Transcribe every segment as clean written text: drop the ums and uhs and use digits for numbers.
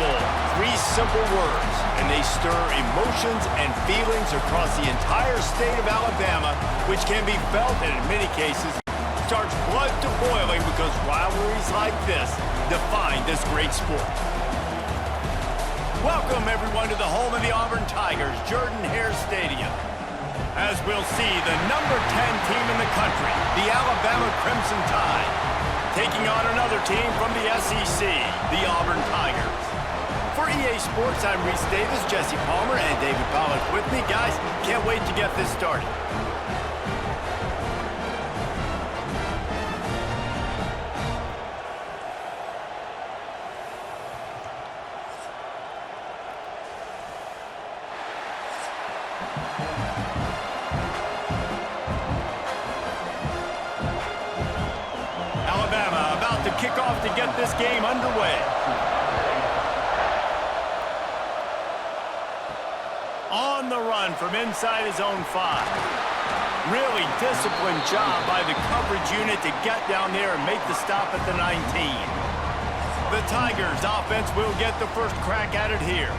Bowl. 3 simple words, and they stir emotions and feelings across the entire state of Alabama, which can be felt and in many cases starts blood to boiling because rivalries like this define this great sport. Welcome everyone to the home of the Auburn Tigers, Jordan-Hare Stadium. As we'll see, the number 10 team in the country, the Alabama Crimson Tide, taking on another team from the SEC, the Auburn Tigers. For EA Sports, I'm Reese Davis, Jesse Palmer, and David Pollack with me. Guys, can't wait to get this started. Alabama about to kick off to get this game underway. On the run from inside his own 5. Really disciplined job by the coverage unit to get down there and make the stop at the 19. The Tigers offense will get the first crack at it here.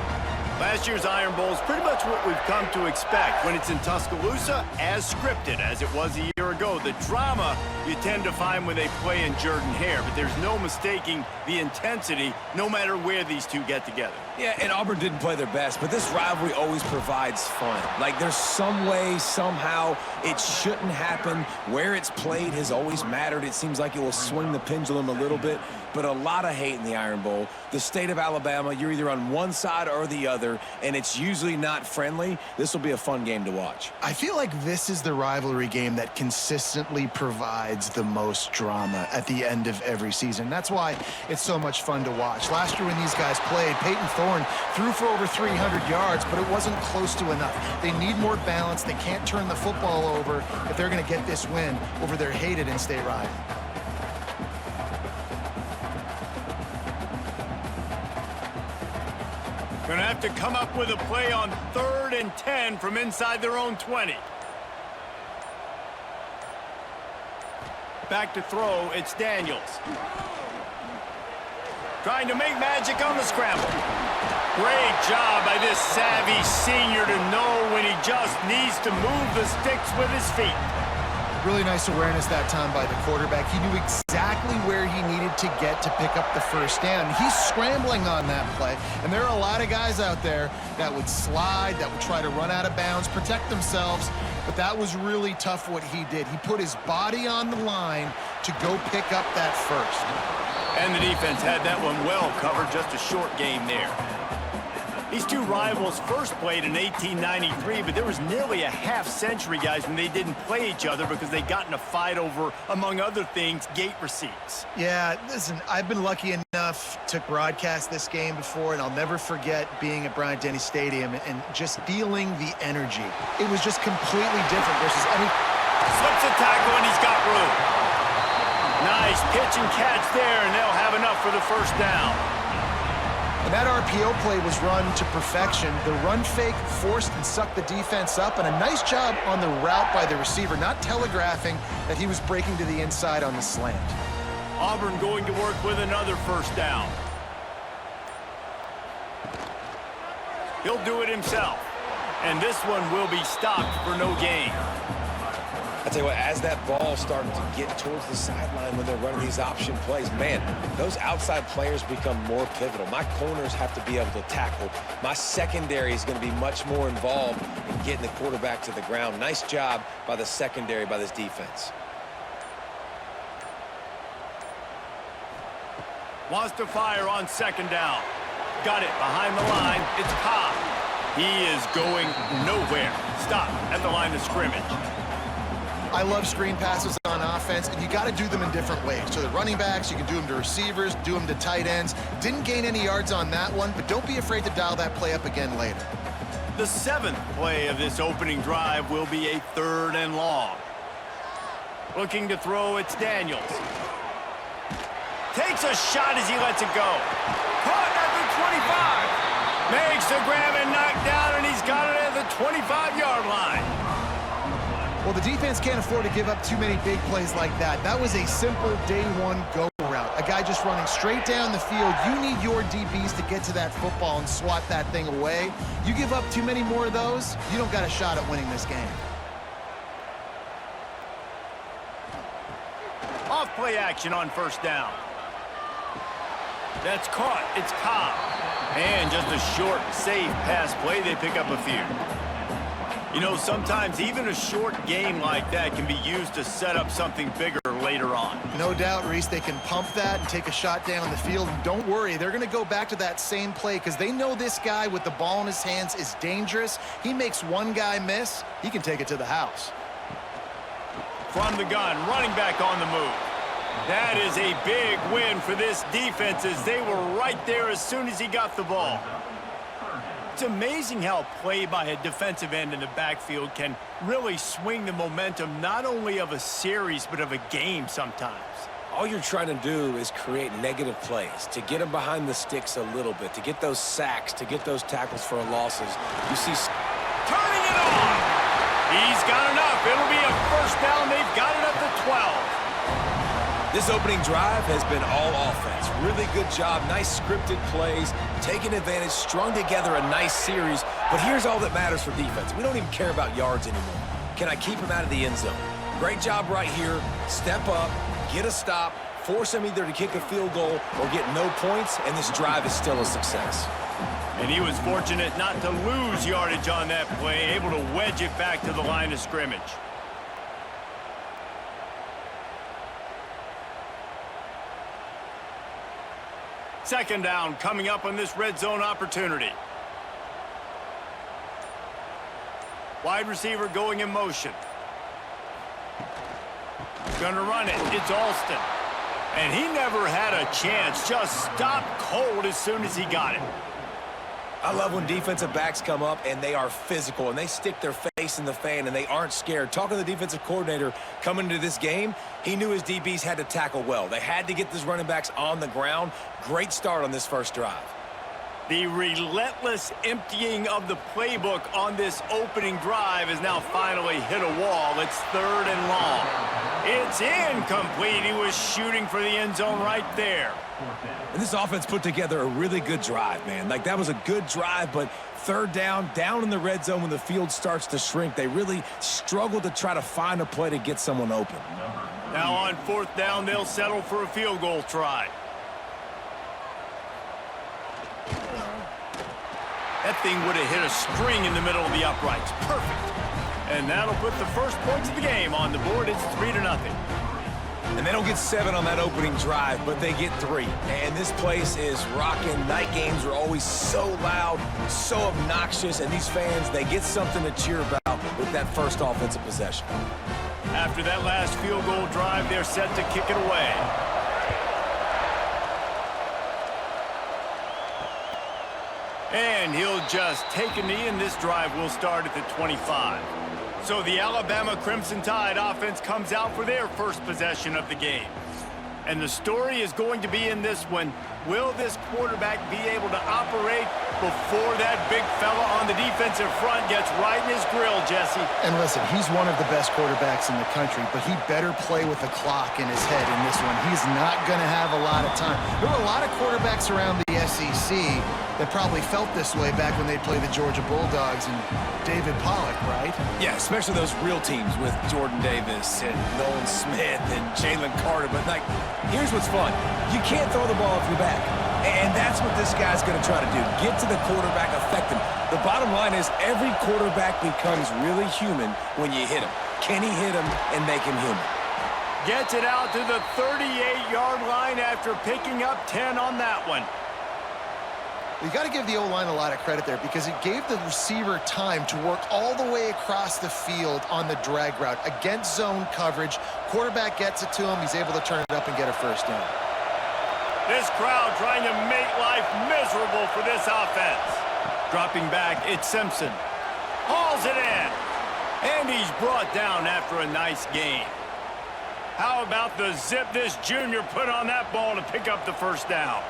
Last year's Iron Bowl is pretty much what we've come to expect when it's in Tuscaloosa, as scripted as it was a year ago. The drama you tend to find when they play in Jordan-Hare, but there's no mistaking the intensity no matter where these two get together. Yeah, and Auburn didn't play their best, but this rivalry always provides fun. Like, there's some way, somehow, it shouldn't happen. Where it's played has always mattered. It seems like it will swing the pendulum a little bit, but a lot of hate in the Iron Bowl. The state of Alabama, you're either on one side or the other, and it's usually not friendly. This will be a fun game to watch. I feel like this is the rivalry game that consistently provides the most drama at the end of every season. That's why it's so much fun to watch. Last year when these guys played, Peyton Thorne threw for over 300 yards, but it wasn't close to enough. They need more balance. They can't turn the football over if they're going to get this win over their hated in-state rival. Going to have to come up with a play on 3rd and 10 from inside their own 20. Back to throw, it's Daniels. Trying to make magic on the scramble. Great job by this savvy senior to know when he just needs to move the sticks with his feet. Really nice awareness that time by the quarterback. He knew exactly where he needed to get to pick up the first down. He's scrambling on that play, and there are a lot of guys out there that would slide, that would try to run out of bounds, protect themselves, but that was really tough what he did. He put his body on the line to go pick up that first. And the defense had that one well covered, just a short game there. These two rivals first played in 1893, but there was nearly a half-century, guys, when they didn't play each other because they got in a fight over, among other things, gate receipts. Yeah, listen, I've been lucky enough to broadcast this game before, and I'll never forget being at Bryant-Denny Stadium and just feeling the energy. It was just completely different versus any... Slips a tackle, and he's got room. Nice pitch and catch there, and they'll have enough for the first down. And that RPO play was run to perfection. The run fake forced and sucked the defense up, and a nice job on the route by the receiver, not telegraphing that he was breaking to the inside on the slant. Auburn going to work with another first down. He'll do it himself, and this one will be stopped for no gain. I tell you what, as that ball started to get towards the sideline when they're running these option plays, man, those outside players become more pivotal. My corners have to be able to tackle. My secondary is going to be much more involved in getting the quarterback to the ground. Nice job by the secondary, by this defense. Wants to fire on 2nd down. Got it behind the line. It's Cobb. He is going nowhere. Stop at the line of scrimmage. I love screen passes on offense, and you got to do them in different ways. To the running backs, you can do them to receivers, do them to tight ends. Didn't gain any yards on that one, but don't be afraid to dial that play up again later. The 7th play of this opening drive will be a 3rd and long. Looking to throw, it's Daniels. Takes a shot as he lets it go. Caught at the 25. Makes the grab and knocked down, and he's got it at the 25-yard line. Well, the defense can't afford to give up too many big plays like that. That was a simple day one go route. a guy just running straight down the field. You need your DBs to get to that football and swat that thing away. You give up too many more of those, you don't got a shot at winning this game. Off play action on first down. That's caught. It's Cobb. And just a short, safe pass play. They pick up a few. You know, sometimes even a short game like that can be used to set up something bigger later on. No doubt, Reese, they can pump that and take a shot down the field. And don't worry, they're going to go back to that same play because they know this guy with the ball in his hands is dangerous. He makes one guy miss, he can take it to the house. From the gun, running back on the move. That is a big win for this defense as they were right there as soon as he got the ball. It's amazing how play by a defensive end in the backfield can really swing the momentum not only of a series but of a game sometimes. All you're trying to do is create negative plays, to get them behind the sticks a little bit, to get those sacks, to get those tackles for losses. You see... Turning it on! He's got enough. It'll be a first down. They've got it up to 12. This opening drive has been all offense. Really good job, nice scripted plays, taking advantage, strung together a nice series. But here's all that matters for defense. We don't even care about yards anymore. Can I keep him out of the end zone? Great job right here. Step up, get a stop, force him either to kick a field goal or get no points, and this drive is still a success. And he was fortunate not to lose yardage on that play, able to wedge it back to the line of scrimmage. Second down coming up on this red zone opportunity. Wide receiver going in motion. Gonna run it. It's Alston. And he never had a chance. Just stopped cold as soon as he got it. I love when defensive backs come up and they are physical and they stick their face in the fan and they aren't scared. Talking to the defensive coordinator coming into this game, he knew his DBs had to tackle well. They had to get these running backs on the ground. Great start on this first drive. The relentless emptying of the playbook on this opening drive has now finally hit a wall. It's third and long. It's incomplete. He was shooting for the end zone right there. And this offense put together a really good drive, man. Like, that was a good drive, but third down in the red zone when the field starts to shrink, they really struggle to try to find a play to get someone open. Now on fourth down, they'll settle for a field goal try. That thing would have hit a string in the middle of the uprights. Perfect. And that'll put the first points of the game on the board. It's 3-0. And they don't get 7 on that opening drive, but they get 3. And this place is rocking. Night games are always so loud, so obnoxious, and these fans, they get something to cheer about with that first offensive possession. After that last field goal drive, they're set to kick it away. And he'll just take a knee, and this drive will start at the 25. So the Alabama Crimson Tide offense comes out for their first possession of the game. And the story is going to be in this one. Will this quarterback be able to operate before that big fella on the defensive front gets right in his grill, Jesse? And listen, he's one of the best quarterbacks in the country, but he better play with the clock in his head in this one. He's not going to have a lot of time. There were a lot of quarterbacks around the SEC that probably felt this way back when they played the Georgia Bulldogs and David Pollock, right? Yeah, especially those real teams with Jordan Davis and Nolan Smith and Jalen Carter. But, like, here's what's fun. You can't throw the ball off your back. And that's what this guy's going to try to do. Get to the quarterback, affect him. The bottom line is every quarterback becomes really human when you hit him. Can he hit him and make him human? Gets it out to the 38-yard line after picking up 10 on that one. You got to give the O-line a lot of credit there because it gave the receiver time to work all the way across the field on the drag route against zone coverage. Quarterback gets it to him. He's able to turn it up and get a first down. This crowd trying to make life miserable for this offense. Dropping back, it's Simpson. Hauls it in. And he's brought down after a nice gain. How about the zip this junior put on that ball to pick up the first down?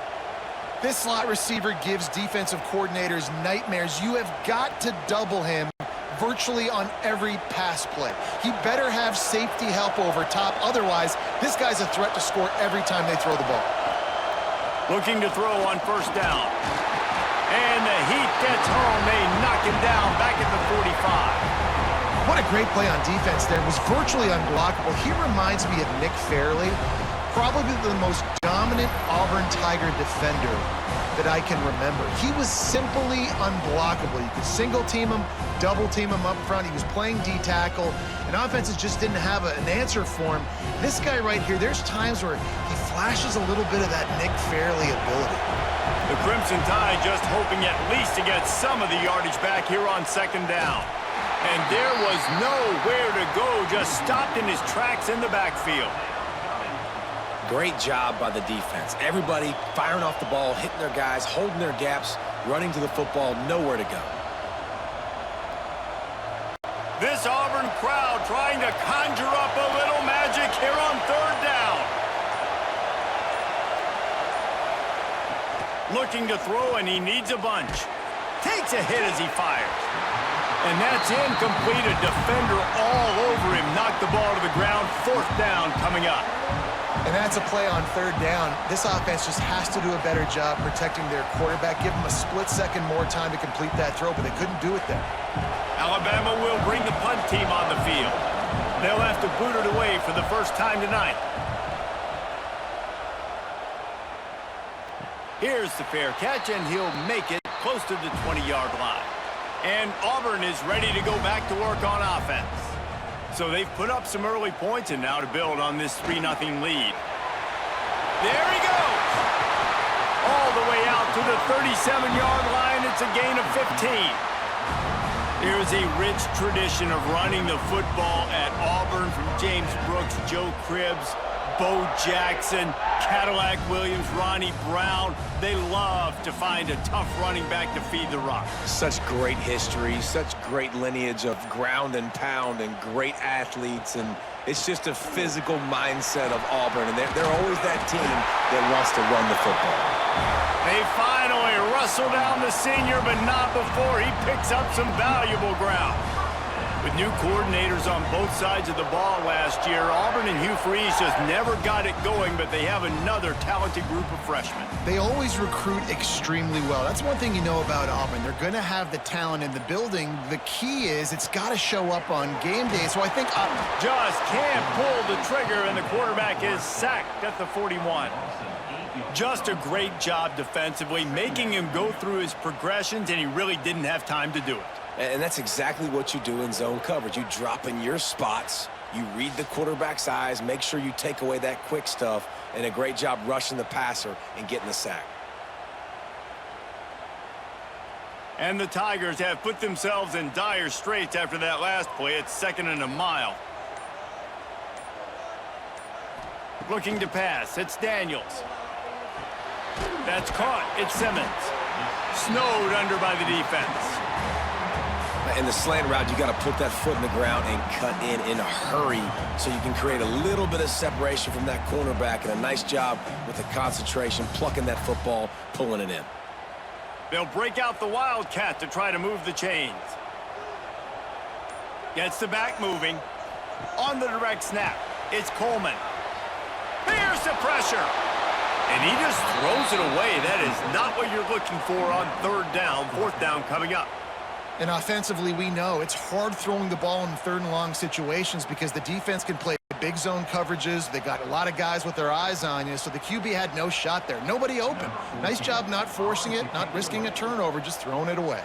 This slot receiver gives defensive coordinators nightmares. You have got to double him virtually on every pass play. He better have safety help over top. Otherwise, this guy's a threat to score every time they throw the ball. Looking to throw on first down. And the heat gets home. They knock him down back at the 45. What a great play on defense there. It was virtually unblockable. He reminds me of Nick Fairley, probably the most dominant Auburn Tiger defender that I can remember. He was simply unblockable. You could single team him, double team him up front. He was playing D-tackle, and offenses just didn't have an answer for him. This guy right here, there's times where he flashes a little bit of that Nick Fairley ability. The Crimson Tide just hoping at least to get some of the yardage back here on second down. And there was nowhere to go, just stopped in his tracks in the backfield. Great job by the defense. Everybody firing off the ball, hitting their guys, holding their gaps, running to the football, nowhere to go. This Auburn crowd trying to conjure up a little magic here on third down. Looking to throw, and he needs a bunch. Takes a hit as he fires. And that's incomplete. A defender all over him. Knocked the ball to the ground. Fourth down coming up. And that's a play on third down. This offense just has to do a better job protecting their quarterback. Give him a split second more time to complete that throw, but they couldn't do it there. Alabama will bring the punt team on the field. They'll have to boot it away for the first time tonight. Here's the fair catch, and he'll make it close to the 20-yard line. And Auburn is ready to go back to work on offense. So they've put up some early points, and now to build on this 3-0 lead. There he goes! All the way out to the 37-yard line. It's a gain of 15. There's a rich tradition of running the football at Auburn from James Brooks, Joe Cribbs, Bo Jackson, Cadillac Williams, Ronnie Brown. They love to find a tough running back to feed the rock. Such great history, such great lineage of ground and pound and great athletes, and it's just a physical mindset of Auburn, and they're always that team that wants to run the football. They finally wrestle down the senior, but not before he picks up some valuable ground. With new coordinators on both sides of the ball last year, Auburn and Hugh Freeze just never got it going, but they have another talented group of freshmen. They always recruit extremely well. That's one thing you know about Auburn. They're going to have the talent in the building. The key is it's got to show up on game day. So I think just can't pull the trigger, and the quarterback is sacked at the 41. Just a great job defensively, making him go through his progressions, and he really didn't have time to do it. And that's exactly what you do in zone coverage. You drop in your spots, you read the quarterback's eyes, make sure you take away that quick stuff, and a great job rushing the passer and getting the sack. And the Tigers have put themselves in dire straits after that last play. It's 2nd and a mile. Looking to pass. It's Daniels. That's caught. It's Simmons. Snowed under by the defense. In the slant route, you got to put that foot in the ground and cut in a hurry so you can create a little bit of separation from that cornerback, and a nice job with the concentration, plucking that football, pulling it in. They'll break out the Wildcat to try to move the chains. Gets the back moving. On the direct snap, it's Coleman. Here's the pressure. And he just throws it away. That is not what you're looking for on third down. Fourth down coming up. And offensively, we know it's hard throwing the ball in third and long situations because the defense can play big zone coverages. They got a lot of guys with their eyes on you, so the QB had no shot there. Nobody open. Nice job not forcing it, not risking a turnover, just throwing it away.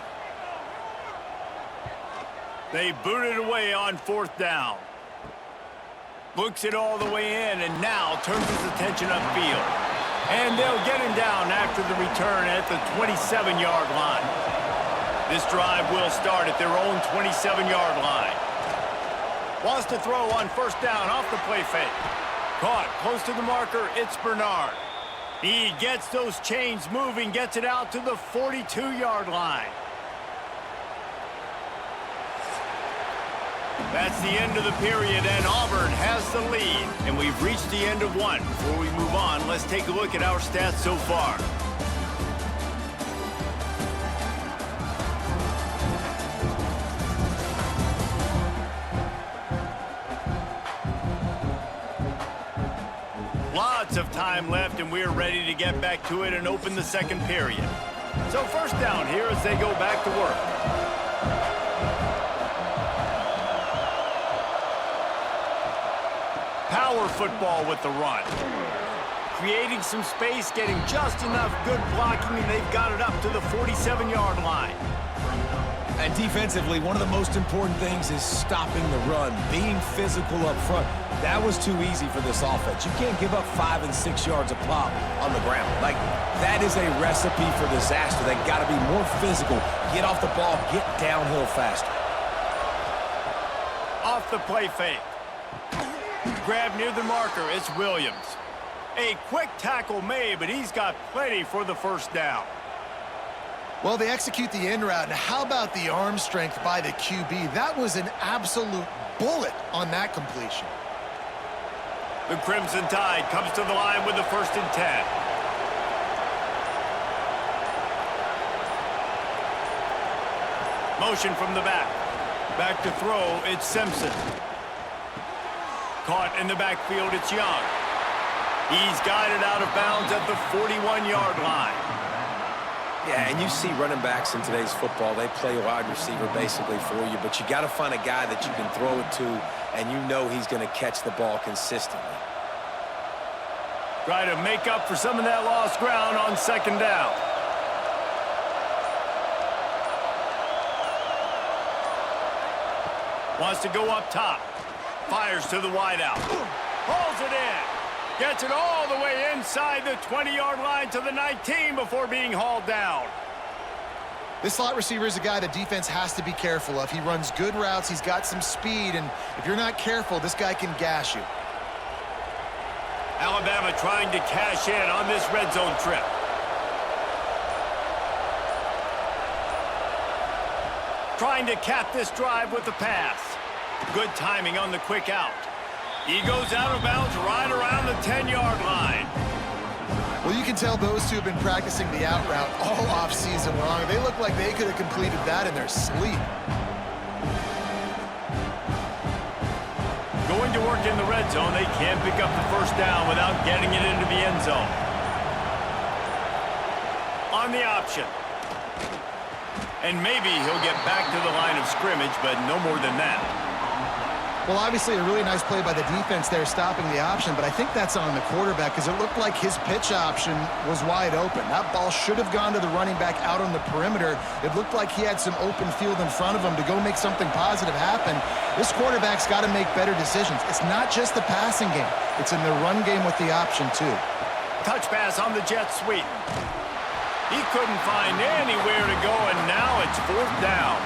They boot it away on fourth down. Looks it all the way in, and now turns his attention upfield. And they'll get him down after the return at the 27-yard line. This drive will start at their own 27-yard line. Wants to throw on first down off the play fake. Caught close to the marker. It's Bernard. He gets those chains moving, gets it out to the 42-yard line. That's the end of the period, and Auburn has the lead. And we've reached the end of one. Before we move on, let's take a look at our stats so far. minutes of time left, and we're ready to get back to it and open the second period. So first down here as they go back to work. Power football with the run. Creating some space, getting just enough good blocking, and they've got it up to the 47-yard line. And defensively, one of the most important things is stopping the run, being physical up front. That was too easy for this offense. You can't give up 5 and 6 yards a pop on the ground. Like, that is a recipe for disaster. They got to be more physical, get off the ball, get downhill faster. Off the play fake. Grab near the marker, it's Williams. A quick tackle made, but he's got plenty for the first down. Well, they execute the in route. Now, how about the arm strength by the QB? That was an absolute bullet on that completion. The Crimson Tide comes to the line with the 1st and 10. Motion from the back. Back to throw, it's Simpson. Caught in the backfield, it's Young. He's guided out of bounds at the 41-yard line. Yeah, and you see running backs in today's football, they play wide receiver basically for you, but you got to find a guy that you can throw it to, and you know he's going to catch the ball consistently. Try to make up for some of that lost ground on 2nd down. Wants to go up top. Fires to the wideout. Pulls it in. Gets it all the way inside the 20-yard line to the 19 before being hauled down. This slot receiver is a guy the defense has to be careful of. He runs good routes. He's got some speed, and if you're not careful, this guy can gash you. Alabama trying to cash in on this red zone trip. Trying to cap this drive with the pass. Good timing on the quick out. He goes out of bounds right around the 10-yard line. Well, you can tell those two have been practicing the out route all off-season long. They look like they could have completed that in their sleep. Going to work in the red zone, they can't pick up the first down without getting it into the end zone. On the option. And maybe he'll get back to the line of scrimmage, but no more than that. Well, obviously a really nice play by the defense there stopping the option, but I think that's on the quarterback because it looked like his pitch option was wide open. That ball should have gone to the running back out on the perimeter. It looked like he had some open field in front of him to go make something positive happen. This quarterback's got to make better decisions. It's not just the passing game. It's in the run game with the option, too. Touch pass on the jet sweep. He couldn't find anywhere to go, and now it's 4th down.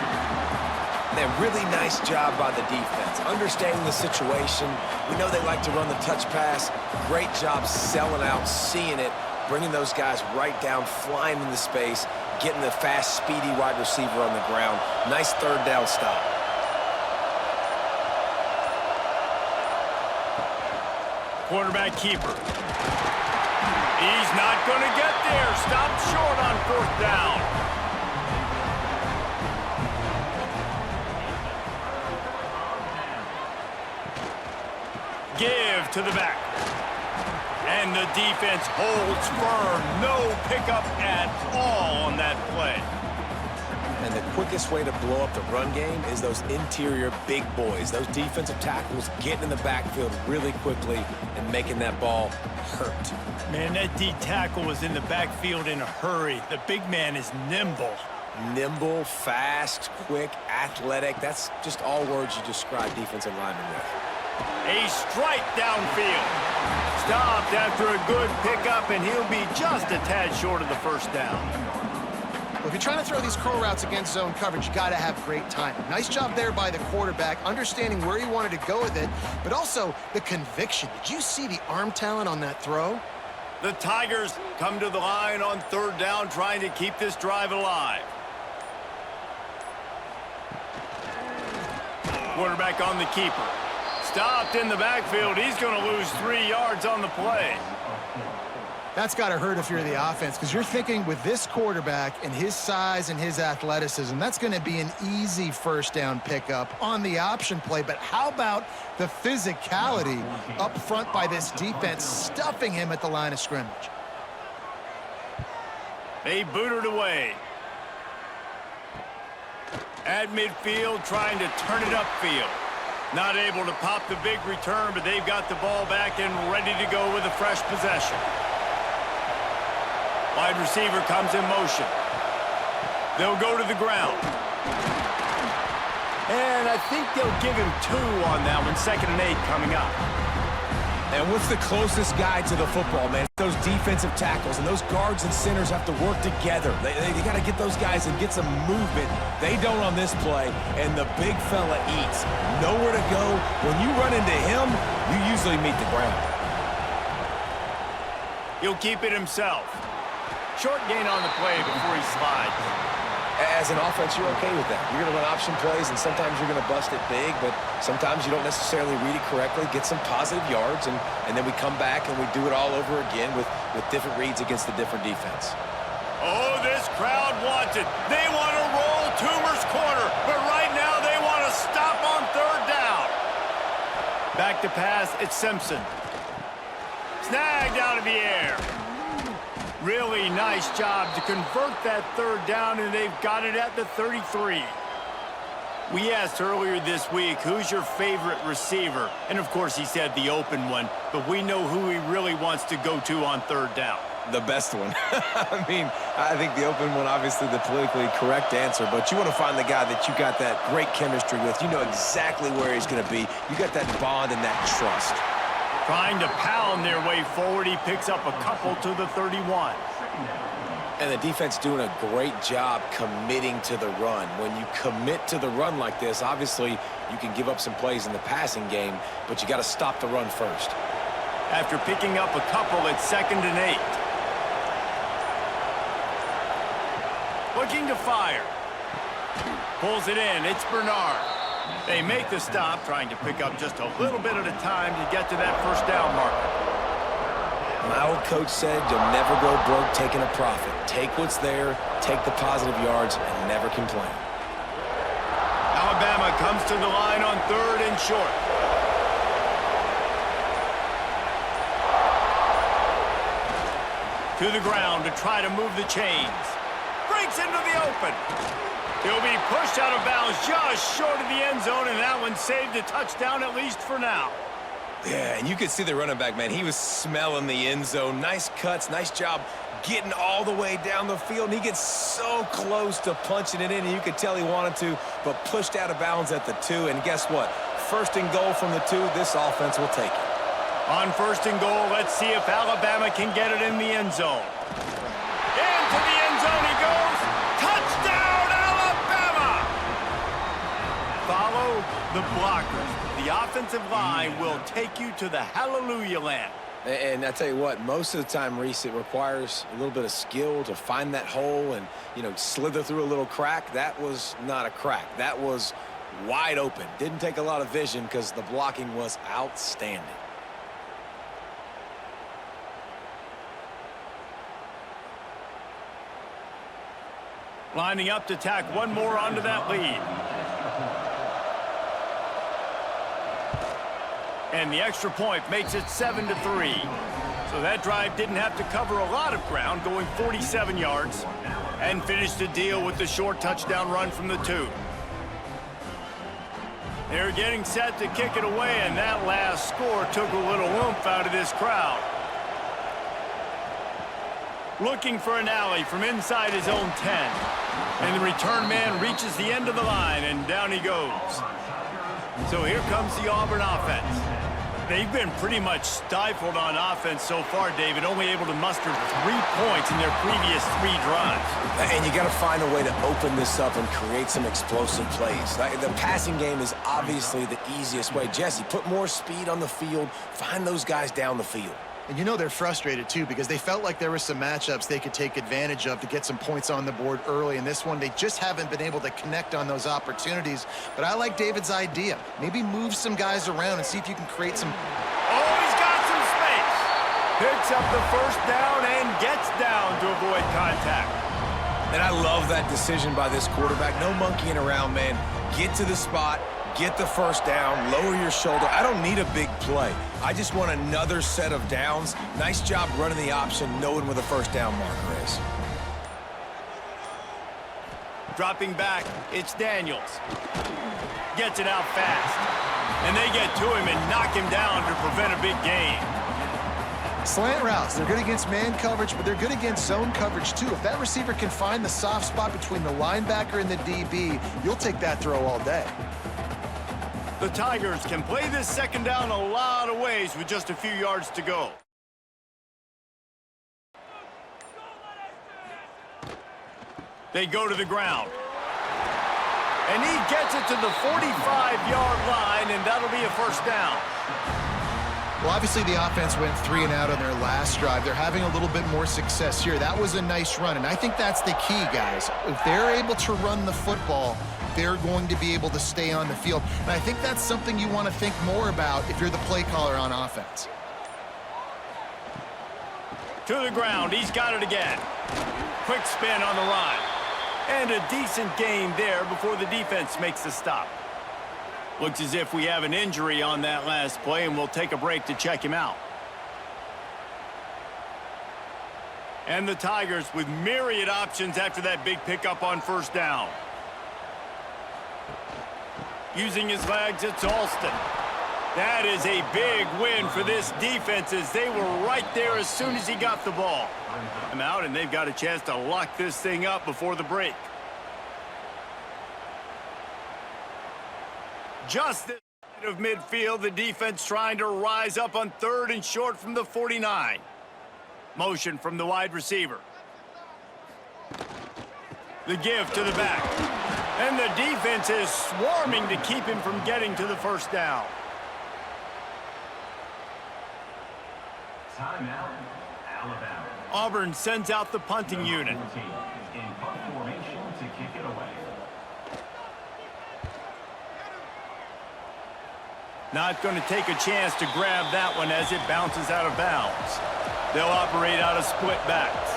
A really nice job by the defense, understanding the situation. We know they like to run the touch pass. Great job selling out, seeing it, bringing those guys right down, flying into space, getting the fast, speedy wide receiver on the ground. Nice 3rd down stop. Quarterback keeper. He's not going to get there. Stopped short on 4th down. Give to the back. And the defense holds firm. No pickup at all on that play. And the quickest way to blow up the run game is those interior big boys, those defensive tackles getting in the backfield really quickly and making that ball hurt. Man, that D tackle was in the backfield in a hurry. The big man is nimble. Nimble, fast, quick, athletic. That's just all words you describe defensive linemen with. A strike downfield. Stopped after a good pickup, and he'll be just a tad short of the 1st down. Well, if you're trying to throw these curl routes against zone coverage, you got to have great timing. Nice job there by the quarterback, understanding where he wanted to go with it, but also the conviction. Did you see the arm talent on that throw? The Tigers come to the line on 3rd down, trying to keep this drive alive. Quarterback on the keeper. Stopped in the backfield. He's going to lose 3 yards on the play. That's got to hurt if you're the offense, because you're thinking with this quarterback and his size and his athleticism, that's going to be an easy first down pickup on the option play. But how about the physicality up front by this defense, stuffing him at the line of scrimmage? They boot it away. At midfield, trying to turn it upfield. Not able to pop the big return, but they've got the ball back and ready to go with a fresh possession. Wide receiver comes in motion. They'll go to the ground. And I think they'll give him 2 on that one. 2nd and 8 coming up. And what's the closest guy to the football, man? Those defensive tackles, and those guards and centers have to work together. They got to get those guys and get some movement. They don't on this play, and the big fella eats. Nowhere to go. When you run into him, you usually meet the ground. He'll keep it himself. Short gain on the play before he slides. As an offense, you're okay with that. You're going to run option plays, and sometimes you're going to bust it big, but sometimes you don't necessarily read it correctly, get some positive yards, and then we come back and we do it all over again with different reads against the different defense. Oh, this crowd wants it. They want to roll Toomer's corner, but right now they want to stop on 3rd down. Back to pass, it's Simpson. Snagged out of the air. Really nice job to convert that 3rd down, and they've got it at the 33. We asked earlier this week, who's your favorite receiver? And, of course, he said the open one, but we know who he really wants to go to on 3rd down. The best one. I mean, I think the open one, obviously the politically correct answer, but you want to find the guy that you got that great chemistry with. You know exactly where he's going to be. You got that bond and that trust. Trying to pound their way forward, he picks up a couple to the 31. And the defense doing a great job committing to the run. When you commit to the run like this, obviously you can give up some plays in the passing game, but you got to stop the run first. After picking up a couple, it's 2nd and 8. Looking to fire. Pulls it in. It's Bernard. They make the stop, trying to pick up just a little bit at a time to get to that 1st down marker. My old coach said you'll never go broke taking a profit. Take what's there, take the positive yards, and never complain. Alabama comes to the line on 3rd and short. To the ground to try to move the chains. Breaks into the open. He'll be pushed out of bounds just short of the end zone, and that one saved a touchdown at least for now. Yeah, and you could see the running back, man. He was smelling the end zone. Nice cuts, nice job getting all the way down the field. And he gets so close to punching it in, and you could tell he wanted to, but pushed out of bounds at the 2. And guess what? 1st and goal from the 2, this offense will take it. On 1st and goal, let's see if Alabama can get it in the end zone. Into the end zone he goes. Touchdown, Alabama! Follow the blockers. The offensive line will take you to the hallelujah land. And I tell you what, most of the time, Reese, it requires a little bit of skill to find that hole and, you know, slither through a little crack. That was not a crack. That was wide open. Didn't take a lot of vision because the blocking was outstanding. Lining up to tack one more onto that lead. And the extra point makes it 7-3. So that drive didn't have to cover a lot of ground, going 47 yards, and finished the deal with the short touchdown run from the 2. They're getting set to kick it away, and that last score took a little oomph out of this crowd. Looking for an alley from inside his own 10. And the return man reaches the end of the line, and down he goes. So here comes the Auburn offense. They've been pretty much stifled on offense so far, David, only able to muster 3 points in their previous 3 drives. And you got to find a way to open this up and create some explosive plays. The passing game is obviously the easiest way. Jesse, put more speed on the field, find those guys down the field. And you know they're frustrated, too, because they felt like there were some matchups they could take advantage of to get some points on the board early. In this one, they just haven't been able to connect on those opportunities. But I like David's idea. Maybe move some guys around and see if you can create some... Oh, he's got some space. Picks up the first down and gets down to avoid contact. And I love that decision by this quarterback. No monkeying around, man. Get to the spot, get the first down, lower your shoulder. I don't need a big play. I just want another set of downs. Nice job running the option, knowing where the first down marker is. Dropping back, it's Daniels. Gets it out fast. And they get to him and knock him down to prevent a big gain. Slant routes, they're good against man coverage, but they're good against zone coverage too. If that receiver can find the soft spot between the linebacker and the DB, you'll take that throw all day. The Tigers can play this second down a lot of ways with just a few yards to go. They go to the ground. And he gets it to the 45-yard line, and that'll be a first down. Well, obviously the offense went 3 and out on their last drive. They're having a little bit more success here. That was a nice run, and I think that's the key, guys. If they're able to run the football, they're going to be able to stay on the field. And I think that's something you want to think more about if you're the play caller on offense. To the ground, he's got it again. Quick spin on the run. And a decent gain there before the defense makes the stop. Looks as if we have an injury on that last play, and we'll take a break to check him out. And the Tigers with myriad options after that big pickup on first down. Using his legs, it's Alston. That is a big win for this defense as they were right there as soon as he got the ball. I'm out, and they've got a chance to lock this thing up before the break. Just this side of midfield, the defense trying to rise up on 3rd and short from the 49. Motion from the wide receiver. The give to the back. And the defense is swarming to keep him from getting to the first down. Timeout, Alabama. Auburn sends out the punting unit. In punt formation to kick it away. Not going to take a chance to grab that one as it bounces out of bounds. They'll operate out of split backs.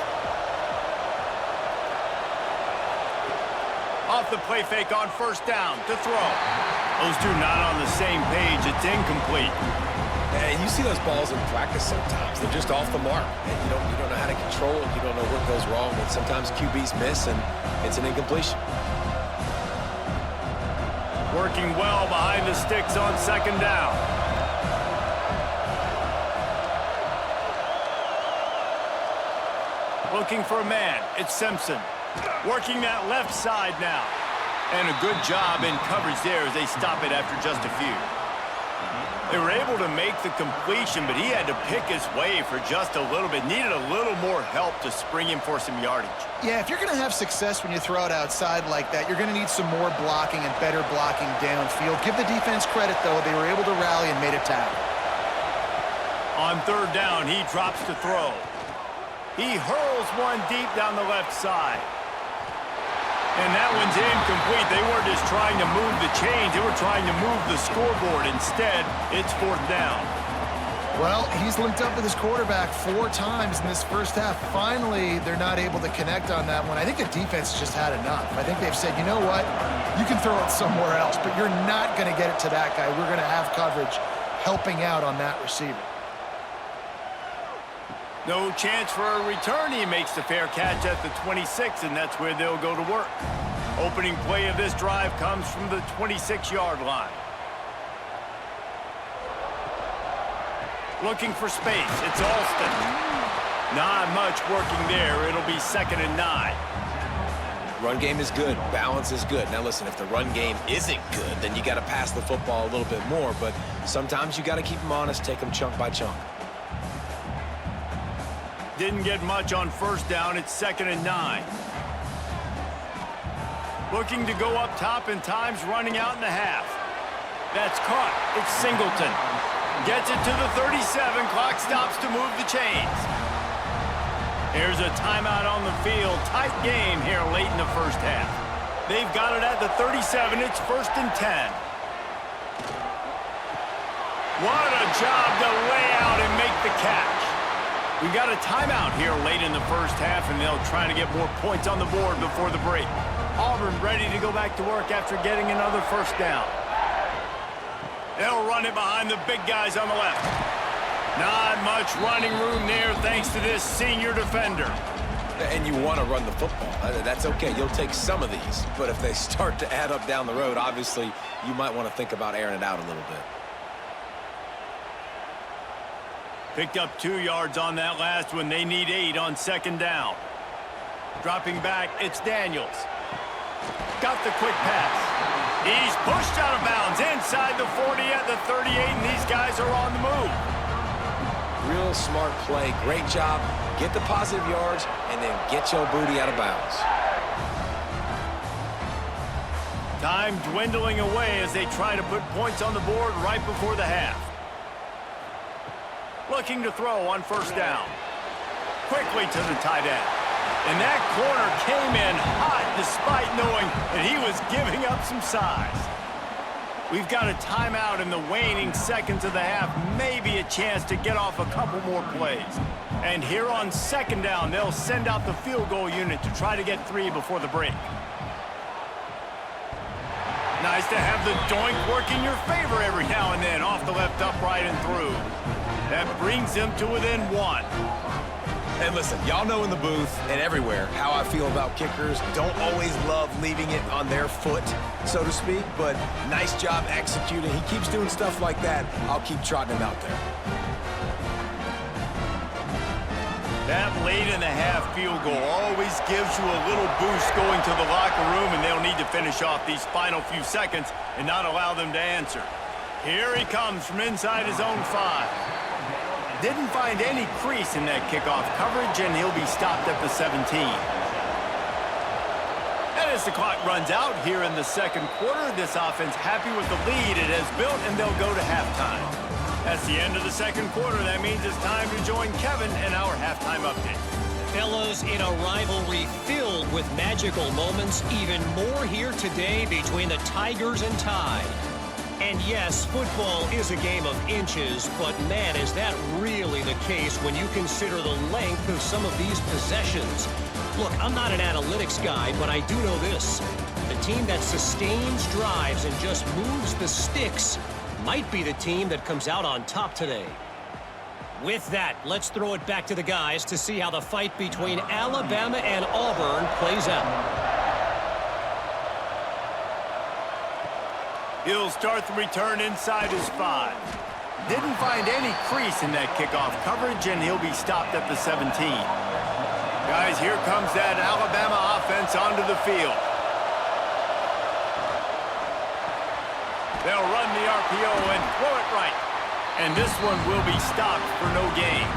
Off the play fake on first down to throw. Those two not on the same page. It's incomplete. And you see those balls in practice sometimes. They're just off the mark. And you don't know how to control it. You don't know what goes wrong. But sometimes QBs miss, and it's an incompletion. Working well behind the sticks on second down. Looking for a man. It's Simpson. Working that left side now. And a good job in coverage there as they stop it after just a few. They were able to make the completion, but he had to pick his way for just a little bit. Needed a little more help to spring him for some yardage. Yeah, if you're going to have success when you throw it outside like that, you're going to need some more blocking and better blocking downfield. Give the defense credit, though. They were able to rally and made a tackle. On 3rd down, he drops to throw. He hurls one deep down the left side. And that one's incomplete. They weren't just trying to move the chains. They were trying to move the scoreboard. Instead, it's 4th down. Well, he's linked up with his quarterback 4 times in this first half. Finally, they're not able to connect on that one. I think the defense just had enough. I think they've said, you know what? You can throw it somewhere else, but you're not going to get it to that guy. We're going to have coverage helping out on that receiver. No chance for a return. He makes the fair catch at the 26, and that's where they'll go to work. Opening play of this drive comes from the 26-yard line. Looking for space. It's Alston. Not much working there. It'll be 2nd and 9. Run game is good. Balance is good. Now, listen, if the run game isn't good, then you got to pass the football a little bit more. But sometimes you got to keep them honest, take them chunk by chunk. Didn't get much on first down. It's 2nd and 9. Looking to go up top, and time's running out in the half. That's caught. It's Singleton. Gets it to the 37. Clock stops to move the chains. Here's a timeout on the field. Tight game here late in the first half. They've got it at the 37. It's 1st and 10. What a job to lay out and make the catch. We got a timeout here late in the first half, and they'll try to get more points on the board before the break. Auburn ready to go back to work after getting another first down. They'll run it behind the big guys on the left. Not much running room there thanks to this senior defender. And you want to run the football. That's okay. You'll take some of these. But if they start to add up down the road, obviously, you might want to think about airing it out a little bit. Picked up 2 yards on that last one. They need 8 on second down. Dropping back, it's Daniels. Got the quick pass. He's pushed out of bounds inside the 40 at the 38, and these guys are on the move. Real smart play. Great job. Get the positive yards, and then get your booty out of bounds. Time dwindling away as they try to put points on the board right before the half. Looking to throw on first down. Quickly to the tight end. And that corner came in hot despite knowing that he was giving up some size. We've got a timeout in the waning seconds of the half. Maybe a chance to get off a couple more plays. And here on second down, they'll send out the field goal unit to try to get 3 before the break. Nice to have the doink work in your favor every now and then. Off the left upright and through. That brings them to within 1. And listen, y'all know in the booth and everywhere how I feel about kickers. Don't always love leaving it on their foot, so to speak, but nice job executing. He keeps doing stuff like that. I'll keep trotting him out there. That late in the half field goal always gives you a little boost going to the locker room, and they'll need to finish off these final few seconds and not allow them to answer. Here he comes from inside his own 5. Didn't find any crease in that kickoff coverage, and he'll be stopped at the 17. And as the clock runs out here in the second quarter, this offense happy with the lead it has built, and they'll go to halftime. That's the end of the second quarter. That means it's time to join Kevin in our halftime update. Fellows, in a rivalry filled with magical moments, even more here today between the Tigers and Tide. And yes, football is a game of inches, but man, is that really the case when you consider the length of some of these possessions. Look, I'm not an analytics guy, but I do know this. The team that sustains drives and just moves the sticks might be the team that comes out on top today. With that, let's throw it back to the guys to see how the fight between Alabama and Auburn plays out. He'll start the return inside his 5. Didn't find any crease in that kickoff coverage, and he'll be stopped at the 17. Guys, here comes that Alabama offense onto the field. They'll run the RPO and throw it right. And this one will be stopped for no gain.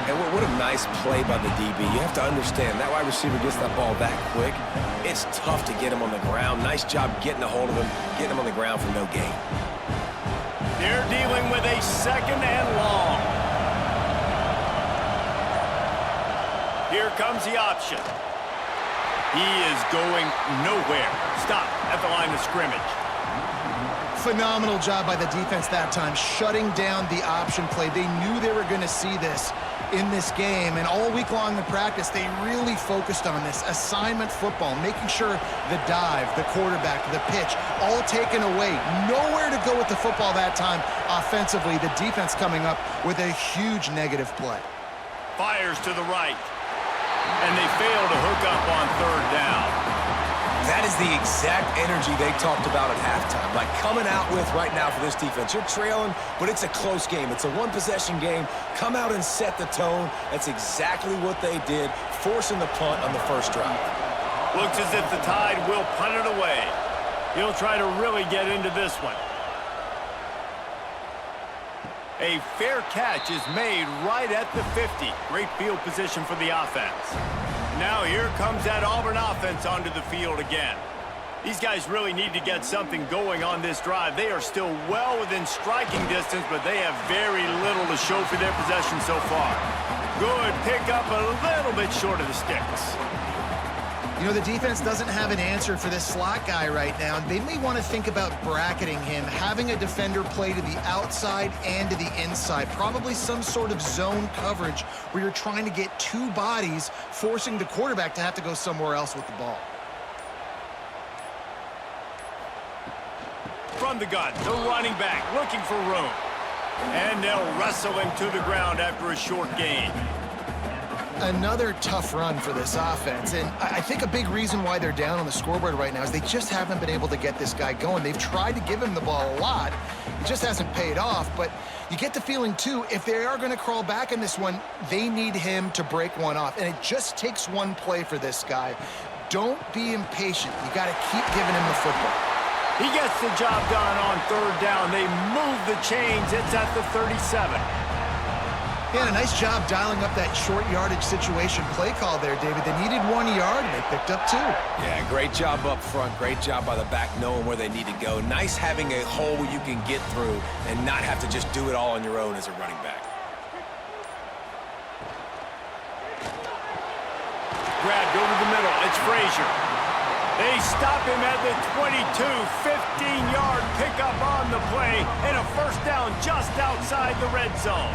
And what a nice play by the DB. You have to understand, that wide receiver gets that ball that quick. It's tough to get him on the ground. Nice job getting a hold of him, getting him on the ground for no gain. They're dealing with a second and long. Here comes the option. He is going nowhere. Stop at the line of scrimmage. Phenomenal job by the defense that time, shutting down the option play. They knew they were going to see this in this game, and all week long in practice, they really focused on this assignment football, making sure the dive, the quarterback, the pitch, all taken away. Nowhere to go with the football that time offensively. The defense coming up with a huge negative play. Fires to the right, and they fail to hook up on third down. That is the exact energy they talked about at halftime. Like coming out with right now for this defense. You're trailing, but it's a close game. It's a one-possession game. Come out and set the tone. That's exactly what they did, forcing the punt on the first drive. Looks as if the Tide will punt it away. He'll try to really get into this one. A fair catch is made right at the 50. Great field position for the offense. Now here comes that Auburn offense onto the field again. These guys really need to get something going on this drive. They are still well within striking distance, but they have very little to show for their possession so far. Good pick up, a little bit short of the sticks. You know, the defense doesn't have an answer for this slot guy right now. They may want to think about bracketing him, having a defender play to the outside and to the inside. Probably some sort of zone coverage where you're trying to get two bodies, forcing the quarterback to have to go somewhere else with the ball. From the gun, the running back looking for room. And they'll wrestle him to the ground after a short gain. Another tough run for this offense, and I think a big reason why they're down on the scoreboard right now is they just haven't been able to get this guy going. They've tried to give him the ball a lot. It just hasn't paid off, but you get the feeling, too, if they are going to crawl back in this one, they need him to break one off, and it just takes one play for this guy. Don't be impatient. You got to keep giving him the football. He gets the job done on third down. They move the chains. It's at the 37. Yeah, a nice job dialing up that short yardage situation play call there, David. They needed 1 yard, and they picked up 2. Yeah, great job up front. Great job by the back knowing where they need to go. Nice having a hole you can get through and not have to just do it all on your own as a running back. Grabbed over the middle. It's Frazier. They stop him at the 22. 15-yard pickup on the play and a first down just outside the red zone.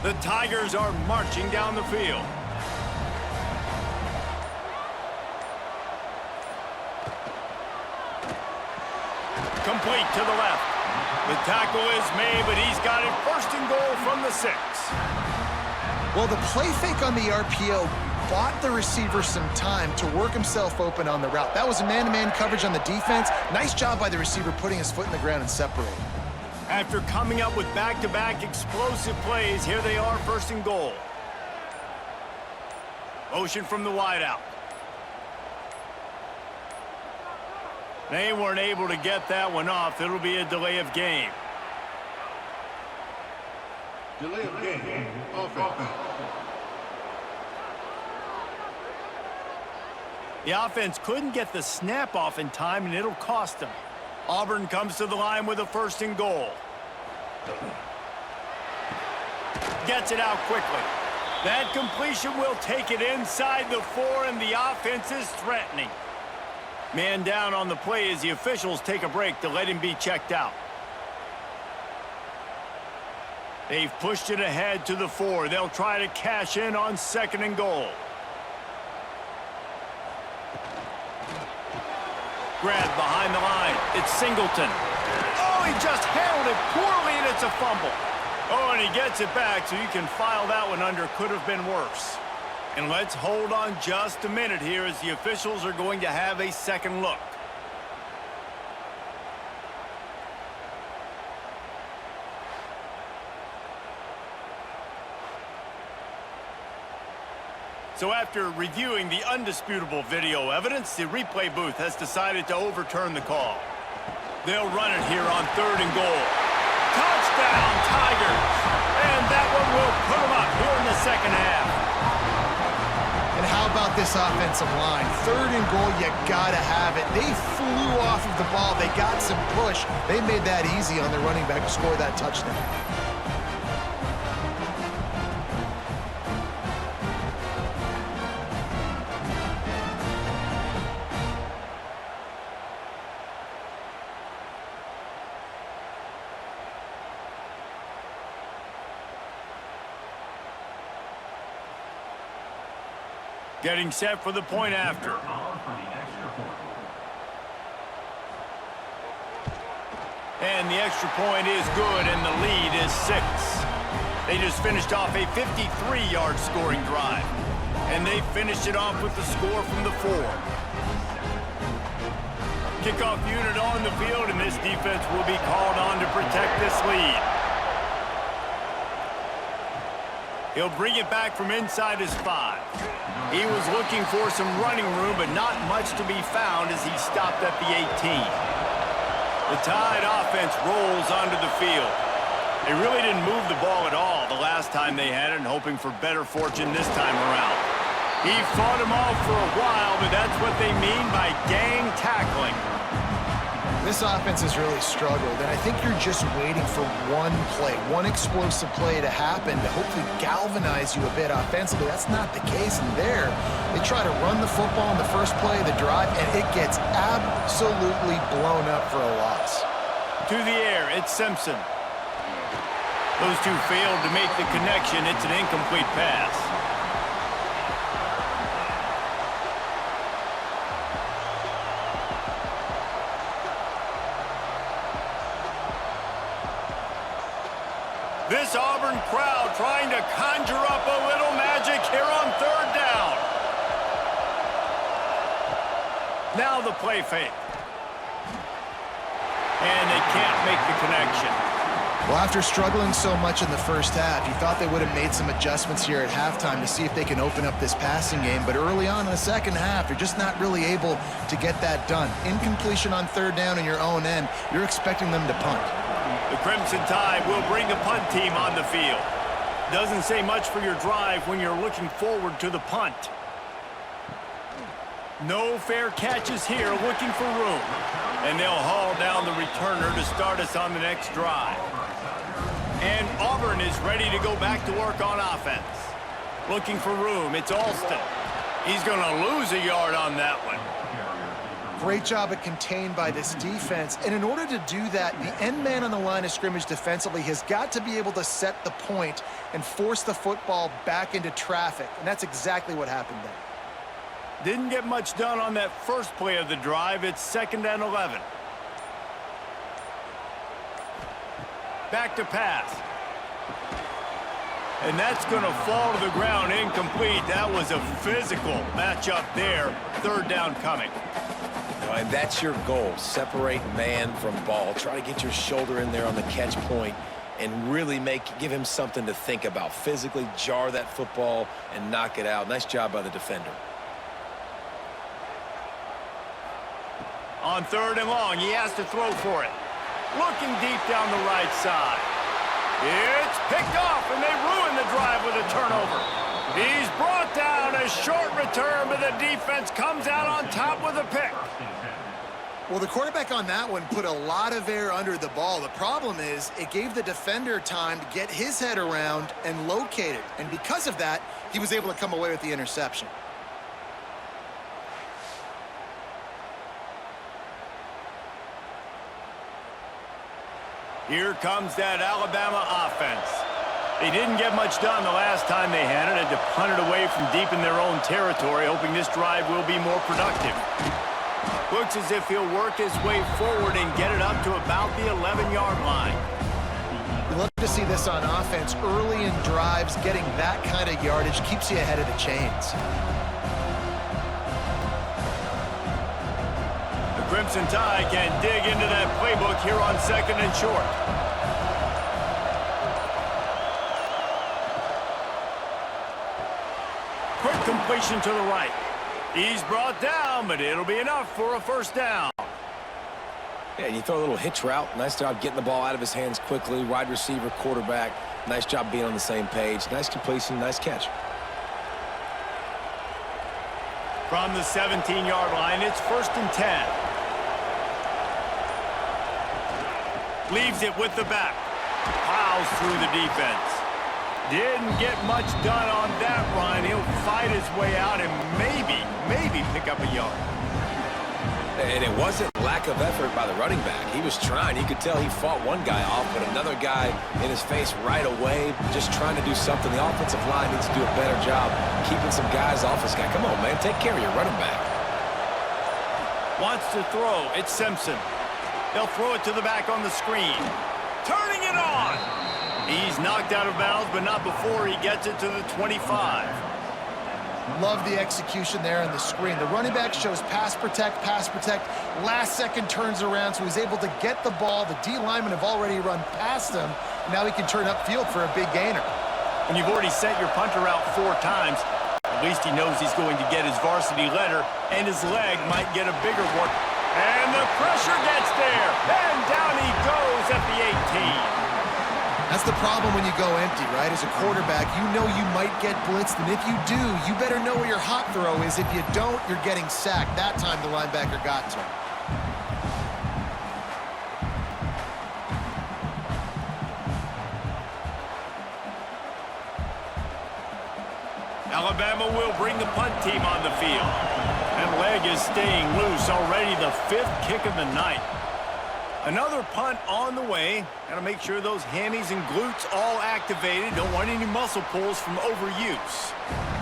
The Tigers are marching down the field. Complete to the left. The tackle is made, but he's got it first and goal from the 6. Well, the play fake on the RPO bought the receiver some time to work himself open on the route. That was a man-to-man coverage on the defense. Nice job by the receiver putting his foot in the ground and separating. After coming up with back-to-back explosive plays, here they are first and goal. Motion from the wideout. They weren't able to get that one off. It'll be a delay of game. Delay of game. Offense. The offense couldn't get the snap off in time, and it'll cost them. Auburn comes to the line with a first and goal. Gets it out quickly. That completion will take it inside the 4, and the offense is threatening. Man down on the play as the officials take a break to let him be checked out. They've pushed it ahead to the 4. They'll try to cash in on second and goal. Grabbed behind the line. It's Singleton. Oh, he just handled it poorly, and it's a fumble. Oh, and he gets it back, so you can file that one under could have been worse. And let's hold on just a minute here as the officials are going to have a second look. So after reviewing the undisputable video evidence, the replay booth has decided to overturn the call. They'll run it here on third and goal. Touchdown, Tigers! And that one will put them up here in the second half. And how about this offensive line? Third and goal, you gotta have it. They flew off of the ball. They got some push. They made that easy on their running back to score that touchdown. Getting set for the point after. And the extra point is good, and the lead is 6. They just finished off a 53-yard scoring drive. And they finished it off with the score from the 4. Kickoff unit on the field, and this defense will be called on to protect this lead. He'll bring it back from inside his 5. He was looking for some running room, but not much to be found as he stopped at the 18. The Tide offense rolls onto the field. They really didn't move the ball at all the last time they had it, and hoping for better fortune this time around. He fought him off for a while, but that's what they mean by gang tackling. This offense has really struggled, and I think you're just waiting for one play, one explosive play to happen to hopefully galvanize you a bit offensively. That's not the case in there. They try to run the football in the first play of the drive, and it gets absolutely blown up for a loss. To the air, it's Simpson. Those two failed to make the connection. It's an incomplete pass. This Auburn crowd trying to conjure up a little magic here on third down. Now the play fake. And they can't make the connection. Well, after struggling so much in the first half, you thought they would have made some adjustments here at halftime to see if they can open up this passing game. But early on in the second half, you're just not really able to get that done. Incompletion on third down in your own end, you're expecting them to punt. The Crimson Tide will bring the punt team on the field. Doesn't say much for your drive when you're looking forward to the punt. No fair catches here, looking for room. And they'll haul down the returner to start us on the next drive. And Auburn is ready to go back to work on offense. Looking for room, it's Alston. He's going to lose a yard on that one. Great job at contained by this defense. And in order to do that, the end man on the line of scrimmage defensively has got to be able to set the point and force the football back into traffic. And that's exactly what happened there. Didn't get much done on that first play of the drive. It's 2nd and 11. Back to pass. And that's going to fall to the ground incomplete. That was a physical matchup there. Third down coming. And that's your goal. Separate man from ball. Try to get your shoulder in there on the catch point and really give him something to think about. Physically jar that football and knock it out. Nice job by the defender. On 3rd and long, he has to throw for it. Looking deep down the right side. It's picked off, and they ruin the drive with a turnover. He's brought down. A short return, but the defense comes out on top with a pick. Well, the quarterback on that one put a lot of air under the ball. The problem is it gave the defender time to get his head around and locate it. And because of that, he was able to come away with the interception. Here comes that Alabama offense. They didn't get much done the last time they had it. Had to punt it away from deep in their own territory, hoping this drive will be more productive. Looks as if he'll work his way forward and get it up to about the 11-yard line. We love to see this on offense. Early in drives, getting that kind of yardage keeps you ahead of the chains. Crimson Tide can dig into that playbook here on 2nd and short. Quick completion to the right. He's brought down, but it'll be enough for a first down. Yeah, you throw a little hitch route. Nice job getting the ball out of his hands quickly. Wide receiver, quarterback. Nice job being on the same page. Nice completion, nice catch. From the 17-yard line, it's 1st and 10. Leaves it with the back. Plows through the defense. Didn't get much done on that run. He'll fight his way out and maybe pick up a yard. And it wasn't lack of effort by the running back. He was trying. You could tell he fought one guy off, but another guy in his face right away, just trying to do something. The offensive line needs to do a better job keeping some guys off this guy. Come on, man. Take care of your running back. Wants to throw. It's Simpson. They'll throw it to the back on the screen. Turning it on. He's knocked out of bounds, but not before he gets it to the 25. Love the execution there on the screen. The running back shows pass protect. Last second turns around, so he's able to get the ball. The D linemen have already run past him. Now he can turn upfield for a big gainer. When you've already sent your punter out 4 times, at least he knows he's going to get his varsity letter, and his leg might get a bigger one. And the pressure gets there, and down he goes at the 18. That's the problem when you go empty, right? As a quarterback, you know you might get blitzed, and if you do, you better know where your hot throw is. If you don't, you're getting sacked. That time the linebacker got to him. Alabama will bring the punt team on the field. And leg is staying loose, already the 5th kick of the night. Another punt on the way. Got to make sure those hammies and glutes all activated. Don't want any muscle pulls from overuse.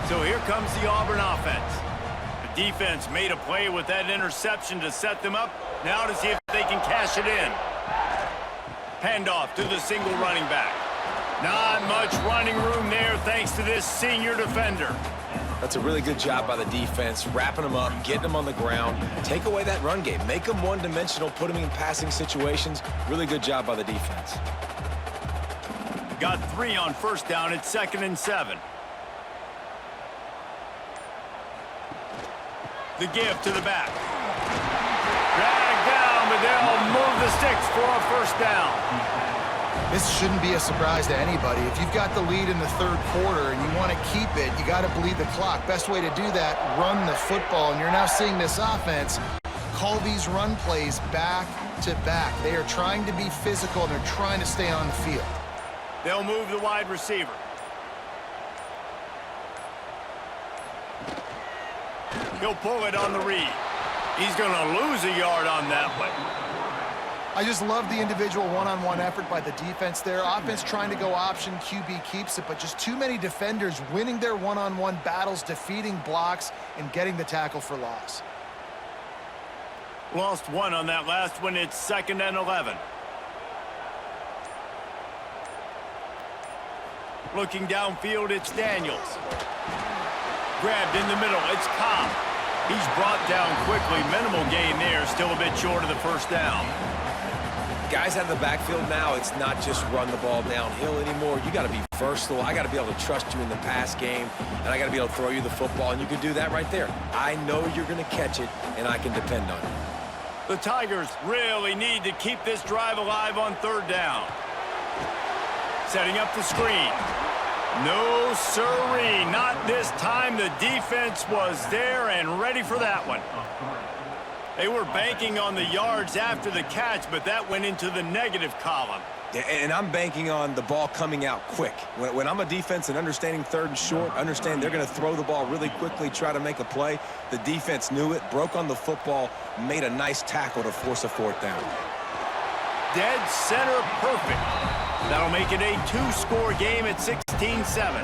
So here comes the Auburn offense. The defense made a play with that interception to set them up. Now to see if they can cash it in. Handoff to the single running back. Not much running room there thanks to this senior defender. That's a really good job by the defense, wrapping them up, getting them on the ground. Take away that run game. Make them one-dimensional, put them in passing situations. Really good job by the defense. Got 3 on first down. It's 2nd and 7. The give to the back. Drag down, but they'll move the sticks for a first down. This shouldn't be a surprise to anybody. If you've got the lead in the 3rd quarter and you want to keep it, you got to bleed the clock. Best way to do that, run the football. And you're now seeing this offense call these run plays back to back. They are trying to be physical, and they're trying to stay on the field. They'll move the wide receiver. He'll pull it on the read. He's going to lose a yard on that one. I just love the individual one-on-one effort by the defense there. Offense trying to go option, QB keeps it, but just too many defenders winning their one-on-one battles, defeating blocks, and getting the tackle for loss. Lost 1 on that last one. It's 2nd and 11. Looking downfield, it's Daniels. Grabbed in the middle, it's Cobb. He's brought down quickly. Minimal gain there, still a bit short of the first down. Guys out of the backfield now, it's not just run the ball downhill anymore. You got to be versatile. I got to be able to trust you in the pass game, and I got to be able to throw you the football, and you can do that right there. I know you're going to catch it, and I can depend on it. The Tigers really need to keep this drive alive on 3rd down. Setting up the screen. No siree, not this time. The defense was there and ready for that one. They were banking on the yards after the catch, but that went into the negative column. Yeah, and I'm banking on the ball coming out quick. When I'm a defense and understanding 3rd and short, understand they're going to throw the ball really quickly, try to make a play. The defense knew it, broke on the football, made a nice tackle to force a 4th down. Dead center perfect. That'll make it a 2-score game at 16-7.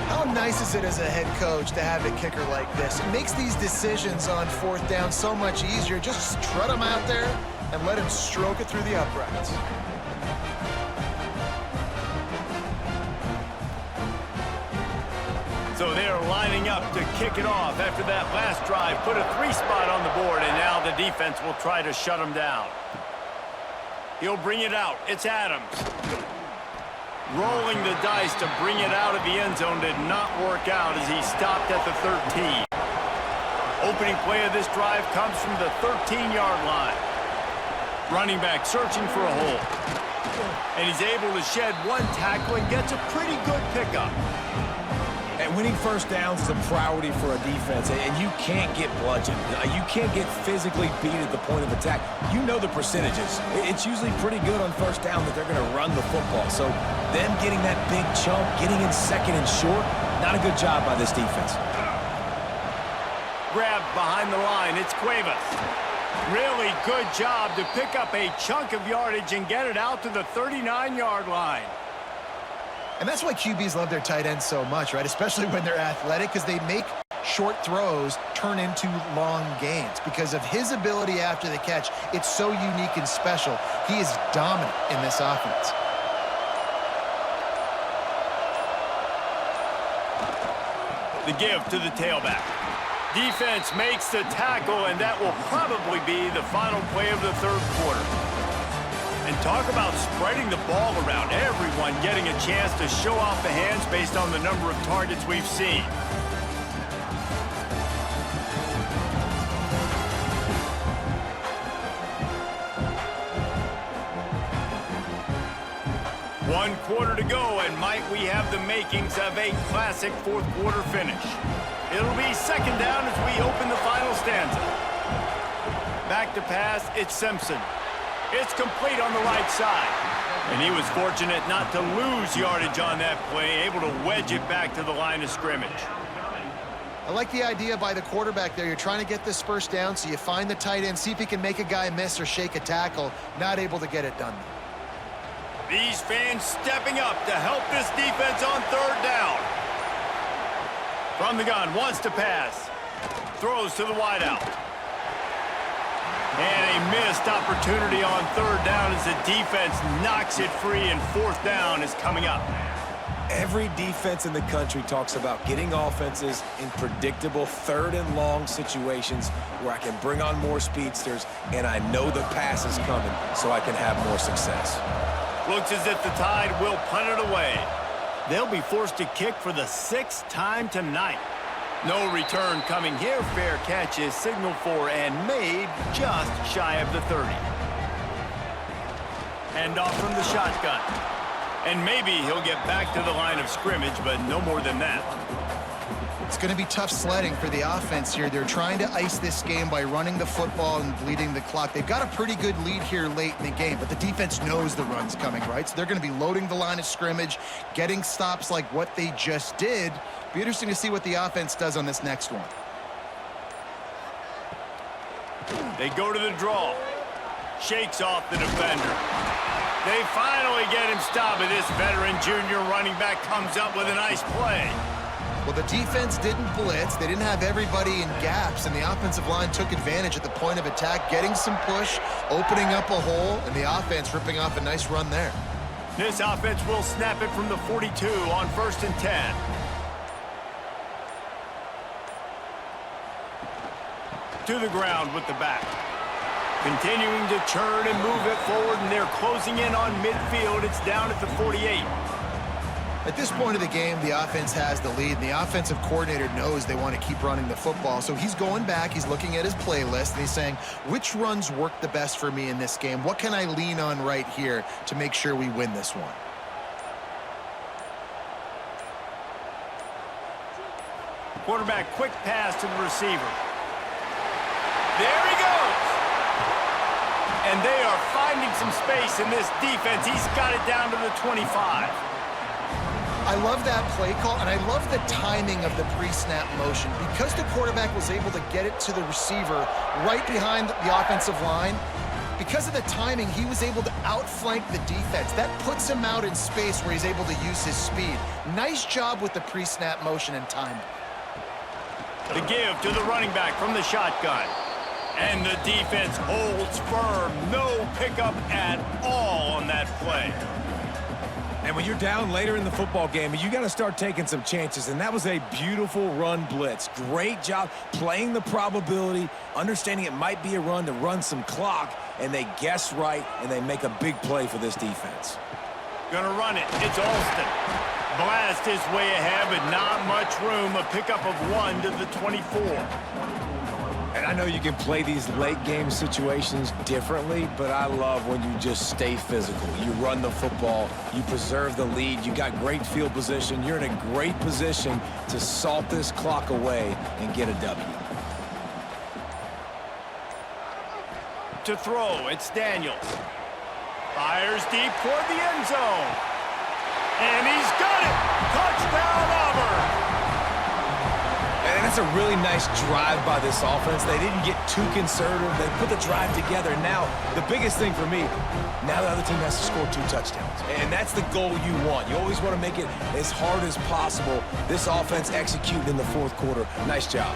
How nice is it as a head coach to have a kicker like this? It makes these decisions on 4th down so much easier. Just strut him out there and let him stroke it through the uprights. So they're lining up to kick it off after that last drive. Put a 3-spot on the board, and now the defense will try to shut him down. He'll bring it out. It's Adams. Rolling the dice to bring it out of the end zone did not work out as he stopped at the 13. Opening play of this drive comes from the 13-yard line. Running back searching for a hole. And he's able to shed 1 tackle and gets a pretty good pickup. And winning first downs is a priority for a defense, and you can't get bludgeoned. You can't get physically beat at the point of attack. You know the percentages. It's usually pretty good on first down that they're going to run the football. So them getting that big chunk, getting in 2nd and short, not a good job by this defense. Grabbed behind the line, it's Cuevas. Really good job to pick up a chunk of yardage and get it out to the 39-yard line. And that's why QBs love their tight ends so much, right? Especially when they're athletic, because they make short throws turn into long gains. Because of his ability after the catch, it's so unique and special. He is dominant in this offense. The give to the tailback. Defense makes the tackle, and that will probably be the final play of the 3rd quarter. And talk about spreading the ball around. Everyone getting a chance to show off the hands based on the number of targets we've seen. One quarter to go, and might we have the makings of a classic 4th quarter finish. It'll be 2nd down as we open the final stanza. Back to pass, it's Simpson. It's complete on the right side. And he was fortunate not to lose yardage on that play, able to wedge it back to the line of scrimmage. I like the idea by the quarterback there. You're trying to get this first down, so you find the tight end, see if he can make a guy miss or shake a tackle. Not able to get it done. These fans stepping up to help this defense on third down. From the gun, wants to pass. Throws to the wideout. And a missed opportunity on third down as the defense knocks it free, and fourth down is coming up. Every defense in the country talks about getting offenses in predictable third and long situations where I can bring on more speedsters and I know the pass is coming so I can have more success. Looks as if the Tide will punt it away. They'll be forced to kick for the sixth time tonight. No return coming here. Fair catch is signaled for and made just shy of the 30. Hand off from the shotgun. And maybe he'll get back to the line of scrimmage, but no more than that. It's going to be tough sledding for the offense here. They're trying to ice this game by running the football and bleeding the clock. They've got a pretty good lead here late in the game, but the defense knows the run's coming, right? So they're going to be loading the line of scrimmage, getting stops like what they just did. Be interesting to see what the offense does on this next one. They go to the draw. Shakes off the defender. They finally get him stopped, and this veteran junior running back comes up with a nice play. Well, the defense didn't blitz. They didn't have everybody in gaps, and the offensive line took advantage at the point of attack, getting some push, opening up a hole, and the offense ripping off a nice run there. This offense will snap it from the 42 on 1st and 10. To the ground with the back. Continuing to churn and move it forward, and they're closing in on midfield. It's down at the 48. At this point of the game, the offense has the lead, and the offensive coordinator knows they want to keep running the football. So he's going back, he's looking at his playlist, and he's saying, which runs work the best for me in this game? What can I lean on right here to make sure we win this one? Quarterback, quick pass to the receiver. There he goes! And they are finding some space in this defense. He's got it down to the 25. I love that play call, and I love the timing of the pre-snap motion. Because the quarterback was able to get it to the receiver right behind the offensive line, because of the timing, he was able to outflank the defense. That puts him out in space where he's able to use his speed. Nice job with the pre-snap motion and time. The give to the running back from the shotgun. And the defense holds firm. No pickup at all on that play. And when you're down later in the football game, you got to start taking some chances. And that was a beautiful run blitz. Great job playing the probability, understanding it might be a run to run some clock, and they guess right, and they make a big play for this defense. Gonna run it. It's Alston. Blast his way ahead, but not much room. A pickup of 1 to the 24. And I know you can play these late game situations differently, but I love when you just stay physical. You run the football, you preserve the lead, you got great field position, you're in a great position to salt this clock away and get a W. To throw, it's Daniels. Fires deep toward the end zone. And he's got it! Touchdown, Auburn! And that's a really nice drive by this offense. They didn't get too conservative. They put the drive together. Now, the biggest thing for me, now the other team has to score 2 touchdowns. And that's the goal you want. You always want to make it as hard as possible. This offense executed in the fourth quarter. Nice job.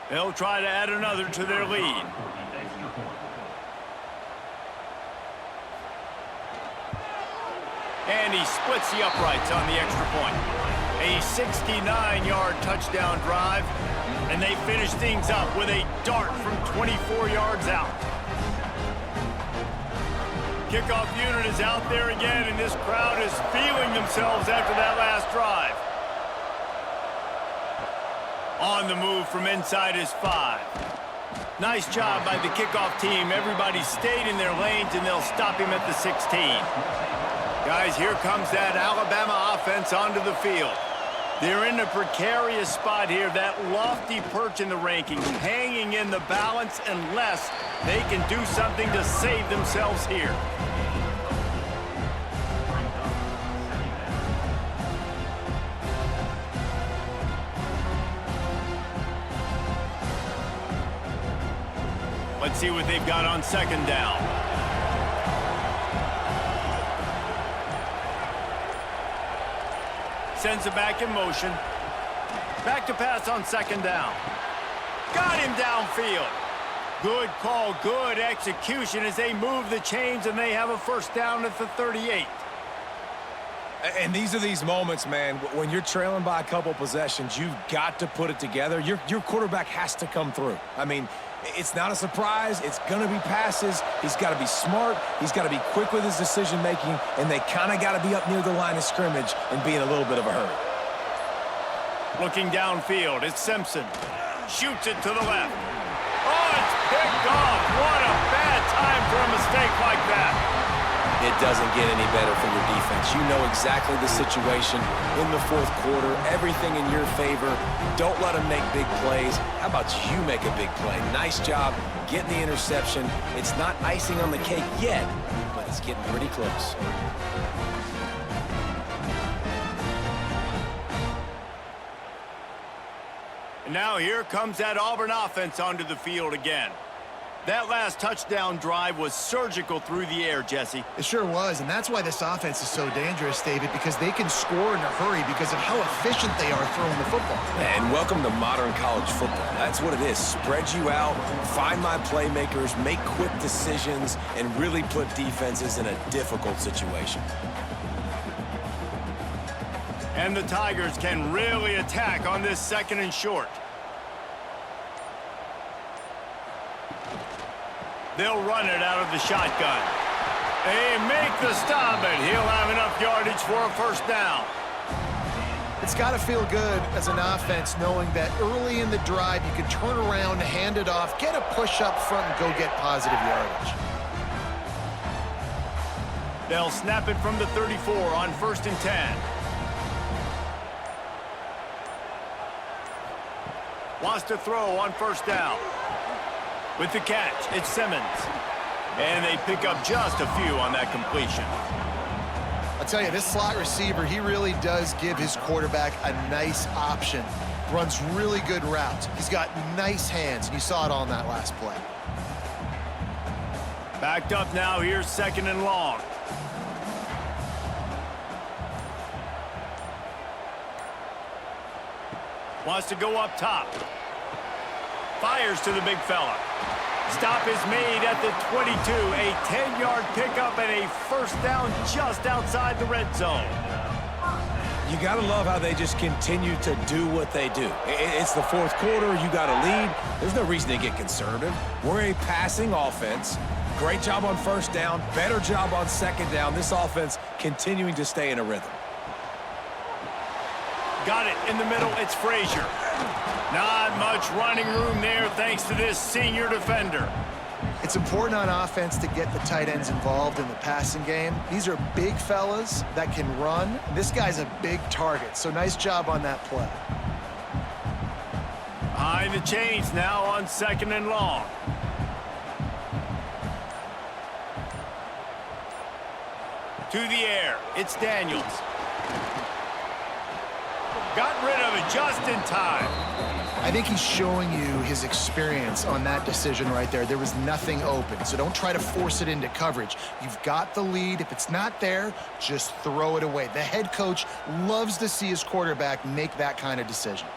They'll try to add another to their lead. And he splits the uprights on the extra point. A 69-yard touchdown drive, and they finish things up with a dart from 24 yards out. Kickoff unit is out there again, and this crowd is feeling themselves after that last drive. On the move from inside his 5. Nice job by the kickoff team. Everybody stayed in their lanes, and they'll stop him at the 16. Guys, here comes that Alabama offense onto the field. They're in a precarious spot here, that lofty perch in the rankings, hanging in the balance unless they can do something to save themselves here. Let's see what they've got on second down. Sends it back in motion. Back to pass on second down. Got him downfield. Good call, good execution as they move the chains and they have a first down at the 38. And these are these moments, man, when you're trailing by a couple possessions, you've got to put it together. Your quarterback has to come through. I mean, it's not a surprise. It's going to be passes. He's got to be smart. He's got to be quick with his decision-making, and they kind of got to be up near the line of scrimmage and be in a little bit of a hurry. Looking downfield, it's Simpson. Shoots it to the left. Oh, it's picked off. What a bad time for a mistake like that. It doesn't get any better for your defense. You know exactly the situation in the fourth quarter, everything in your favor. Don't let them make big plays. How about you make a big play? Nice job getting the interception. It's not icing on the cake yet, but it's getting pretty close. And now here comes that Auburn offense onto the field again. That last touchdown drive was surgical through the air, Jesse. It sure was, and that's why this offense is so dangerous, David, because they can score in a hurry because of how efficient they are throwing the football. And welcome to modern college football. That's what it is. Spread you out, find my playmakers, make quick decisions, and really put defenses in a difficult situation. And the Tigers can really attack on this second and short. They'll run it out of the shotgun. They make the stop, and he'll have enough yardage for a first down. It's got to feel good as an offense knowing that early in the drive you can turn around, hand it off, get a push up front, and go get positive yardage. They'll snap it from the 34 on 1st and 10. Wants to throw on first down. With the catch, it's Simmons. And they pick up just a few on that completion. I'll tell you, this slot receiver, he really does give his quarterback a nice option. Runs really good routes. He's got nice hands, and you saw it all in that last play. Backed up now, here's second and long. Wants to go up top. Fires to the big fella. Stop is made at the 22. A 10-yard pickup and a first down just outside the red zone. You got to love how they just continue to do what they do. It's the fourth quarter. You got a lead. There's no reason to get conservative. We're a passing offense. Great job on first down. Better job on second down. This offense continuing to stay in a rhythm. Got it in the middle. It's Frazier. Not much running room there thanks to this senior defender. It's important on offense to get the tight ends involved in the passing game. These are big fellas that can run. This guy's a big target, so nice job on that play. Behind the chains now on second and long. To the air, it's Daniels. Got rid of it just in time. I think he's showing you his experience on that decision right there. There was nothing open, so don't try to force it into coverage. You've got the lead. If it's not there, just throw it away. The head coach loves to see his quarterback make that kind of decision.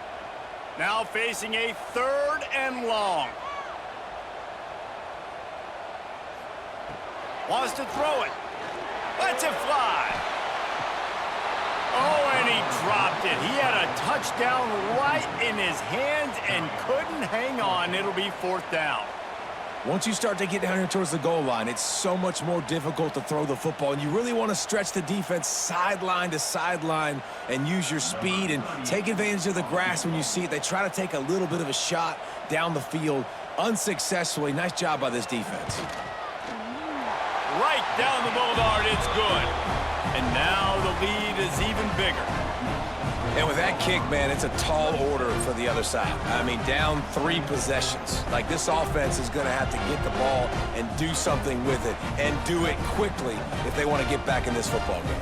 Now facing a third and long. Wants to throw it. Lets it fly. Oh, and he dropped it. He had a touchdown right in his hands and couldn't hang on. It'll be fourth down. Once you start to get down here towards the goal line, it's so much more difficult to throw the football, and you really want to stretch the defense sideline to sideline and use your speed and take advantage of the grass when you see it. They try to take a little bit of a shot down the field unsuccessfully. Nice job by this defense. Right down the boulevard, it's good. And now the lead is even bigger. And with that kick, man, it's a tall order for the other side. I mean, down 3 possessions. Like, this offense is going to have to get the ball and do something with it, and do it quickly if they want to get back in this football game.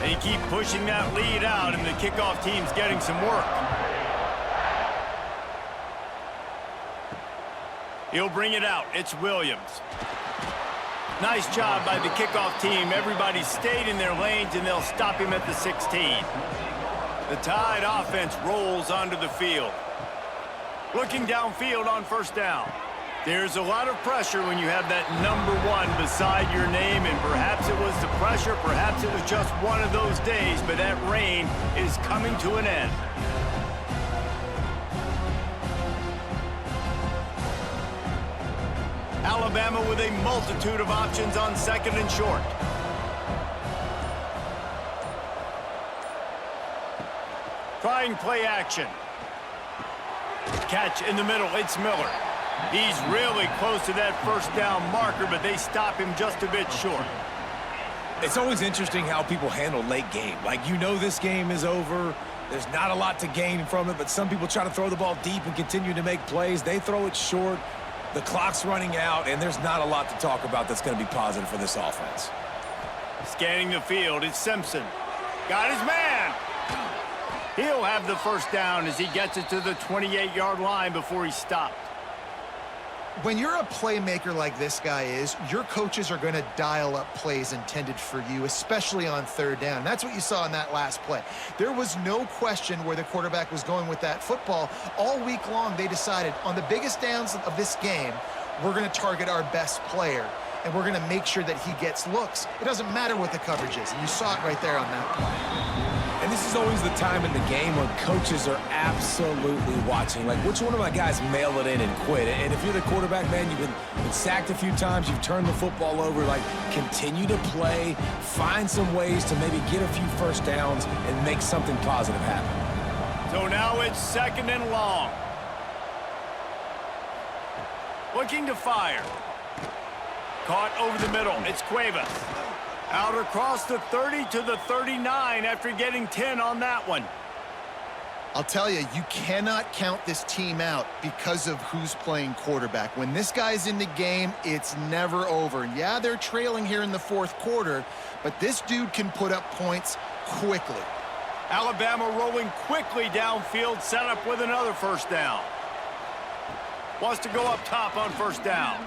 They keep pushing that lead out, and the kickoff team's getting some work. He'll bring it out. It's Williams. Nice job by the kickoff team. Everybody stayed in their lanes, and they'll stop him at the 16. The Tide offense rolls onto the field. Looking downfield on first down. There's a lot of pressure when you have that number 1 beside your name, and perhaps it was the pressure, perhaps it was just one of those days, but that rain is coming to an end. Alabama with a multitude of options on 2nd and short. Trying play action. Catch in the middle, it's Miller. He's really close to that first down marker, but they stop him just a bit short. It's always interesting how people handle late game. Like, you know this game is over. There's not a lot to gain from it, but some people try to throw the ball deep and continue to make plays. They throw it short. The clock's running out, and there's not a lot to talk about that's going to be positive for this offense. Scanning the field, it's Simpson. Got his man. He'll have the first down as he gets it to the 28-yard line before he's stopped. When you're a playmaker like this guy is, your coaches are going to dial up plays intended for you, especially on 3rd down. That's what you saw in that last play. There was no question where the quarterback was going with that football. All week long, they decided on the biggest downs of this game, we're going to target our best player, and we're going to make sure that he gets looks. It doesn't matter what the coverage is, and you saw it right there on that play. And this is always the time in the game when coaches are absolutely watching. Like, which one of my guys mail it in and quit? And if you're the quarterback, man, you've been sacked a few times, you've turned the football over, like, continue to play, find some ways to maybe get a few first downs and make something positive happen. So now it's 2nd and long. Looking to fire. Caught over the middle. It's Cuevas. Out across the 30 to the 39 after getting 10 on that one. I'll tell you, you cannot count this team out because of who's playing quarterback. When this guy's in the game, it's never over. Yeah, they're trailing here in the 4th quarter, but this dude can put up points quickly. Alabama rolling quickly downfield, set up with another first down. Wants to go up top on first down.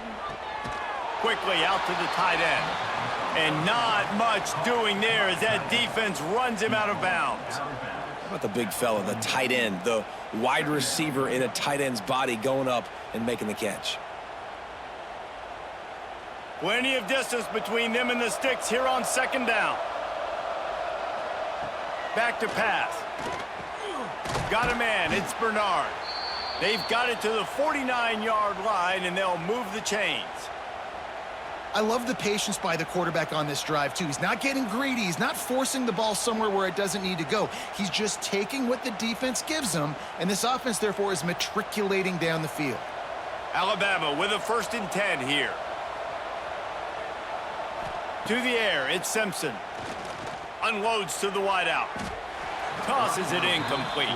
Quickly out to the tight end. And not much doing there as that defense runs him out of bounds. How about the big fella, the tight end, the wide receiver in a tight end's body going up and making the catch? Plenty of distance between them and the sticks here on 2nd down. Back to pass. Got a man, it's Bernard. They've got it to the 49-yard line, and they'll move the chains. I love the patience by the quarterback on this drive, too. He's not getting greedy. He's not forcing the ball somewhere where it doesn't need to go. He's just taking what the defense gives him, and this offense, therefore, is matriculating down the field. Alabama with a 1st and 10 here. To the air, it's Simpson. Unloads to the wideout. Tosses it incomplete.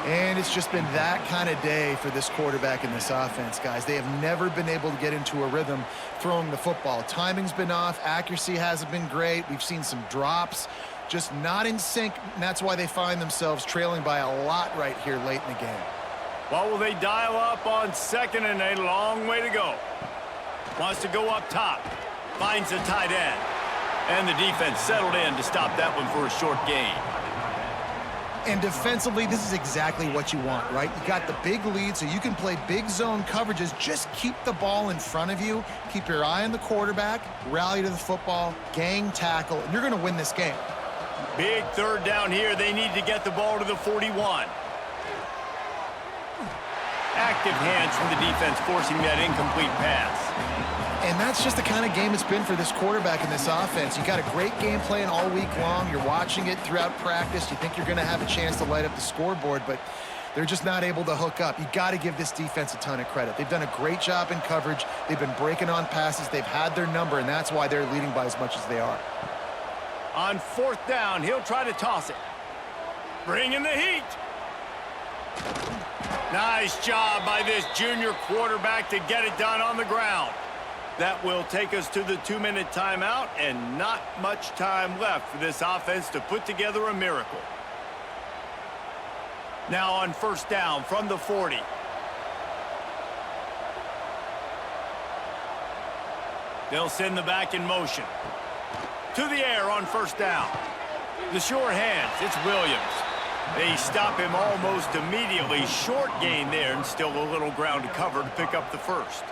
And it's just been that kind of day for this quarterback in this offense, guys. They have never been able to get into a rhythm throwing the football. Timing's been off. Accuracy hasn't been great. We've seen some drops, just not in sync, and that's why they find themselves trailing by a lot right here late in the game. What will they dial up on 2nd and a long way to go? Wants to go up top. Finds the tight end. And the defense settled in to stop that one for a short gain. And defensively, this is exactly what you want, right? You got the big lead, so you can play big zone coverages. Just keep the ball in front of you. Keep your eye on the quarterback. Rally to the football. Gang tackle. And you're going to win this game. Big 3rd down here. They need to get the ball to the 41. Active hands from the defense forcing that incomplete pass. And that's just the kind of game it's been for this quarterback in this offense. You got a great game plan all week long. You're watching it throughout practice. You think you're going to have a chance to light up the scoreboard, but They're just not able to hook up. You got to give this defense a ton of credit. They've done a great job in coverage. They've been breaking on passes. They've had their number, and that's why they're leading by as much as they are. On 4th down, he'll try to toss it. Bringing the heat. Nice job by this junior quarterback to get it done on the ground. That will take us to the 2-minute timeout, and not much time left for this offense to put together a miracle. Now on 1st down from the 40. They'll send the back in motion. To the air on 1st down. The sure hands, it's Williams. They stop him almost immediately. Short gain there, and still a little ground to cover to pick up the first.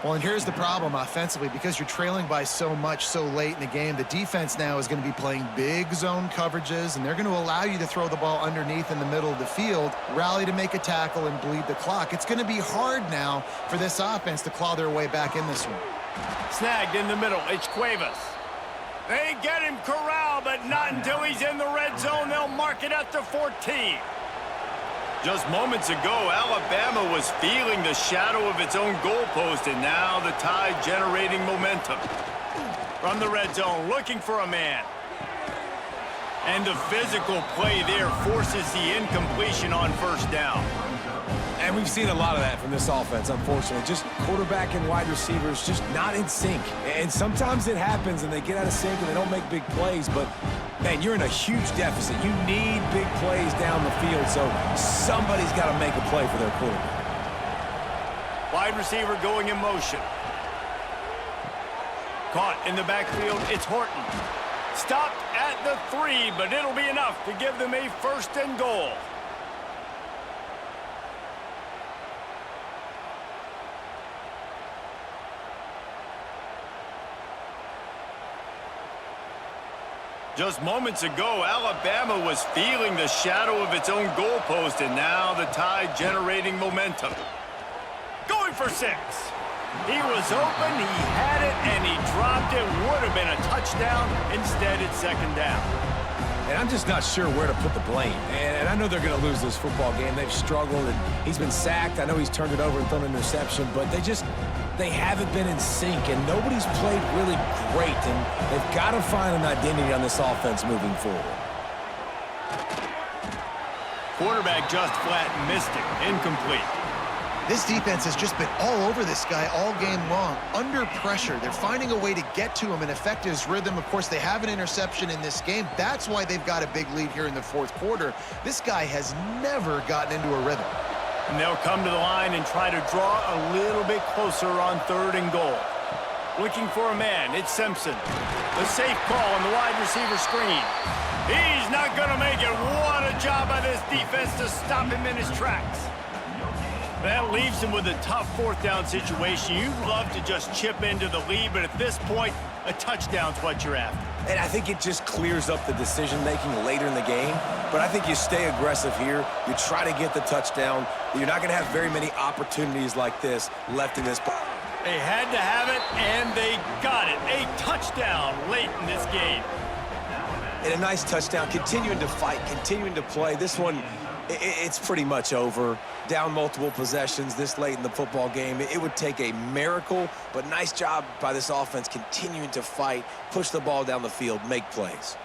Well, and here's the problem offensively. Because you're trailing by so much so late in the game, the defense now is going to be playing big zone coverages, and they're going to allow you to throw the ball underneath in the middle of the field, rally to make a tackle, and bleed the clock. It's going to be hard now for this offense to claw their way back in this one. Snagged in the middle, it's Cuevas. They get him corralled, but not until he's in the red zone. They'll mark it at the 14. Just moments ago, Alabama was feeling the shadow of its own goalpost, and now the Tide generating momentum. From the red zone, looking for a man. And the physical play there forces the incompletion on 1st down. And we've seen a lot of that from this offense, unfortunately. Just quarterback and wide receivers just not in sync. And sometimes it happens and they get out of sync and they don't make big plays. But, man, you're in a huge deficit. You need big plays down the field, so somebody's got to make a play for their quarterback. Wide receiver going in motion. Caught in the backfield, it's Horton. Stopped at the 3, but it'll be enough to give them a 1st and goal. Just moments ago, Alabama was feeling the shadow of its own goalpost, and now the Tide generating momentum. Going for 6. He was open, he had it, and he dropped it. Would have been a touchdown. Instead, it's 2nd down. And I'm just not sure where to put the blame. And I know they're going to lose this football game. They've struggled, and he's been sacked. I know he's turned it over and thrown an interception, but they haven't been in sync, and nobody's played really great, and they've got to find an identity on this offense moving forward. Quarterback just flat missed it. Incomplete. This defense has just been all over this guy all game long. Under pressure, they're finding a way to get to him and affect his rhythm. Of course, they have an interception in this game. That's why they've got a big lead here in the 4th quarter. This guy has never gotten into a rhythm. And they'll come to the line and try to draw a little bit closer on 3rd and goal. Looking for a man, it's Simpson. The safe call on the wide receiver screen. He's not going to make it. What a job by this defense to stop him in his tracks. That leaves him with a tough 4th down situation. You'd love to just chip into the lead, but at this point, a touchdown's what you're after. And I think it just clears up the decision-making later in the game. But I think you stay aggressive here. You try to get the touchdown. You're not going to have very many opportunities like this left in this. They had to have it, and they got it. A touchdown late in this game. And a nice touchdown, continuing to fight, continuing to play. This one, it's pretty much over. Down multiple possessions this late in the football game. It would take a miracle, but nice job by this offense continuing to fight, push the ball down the field, make plays.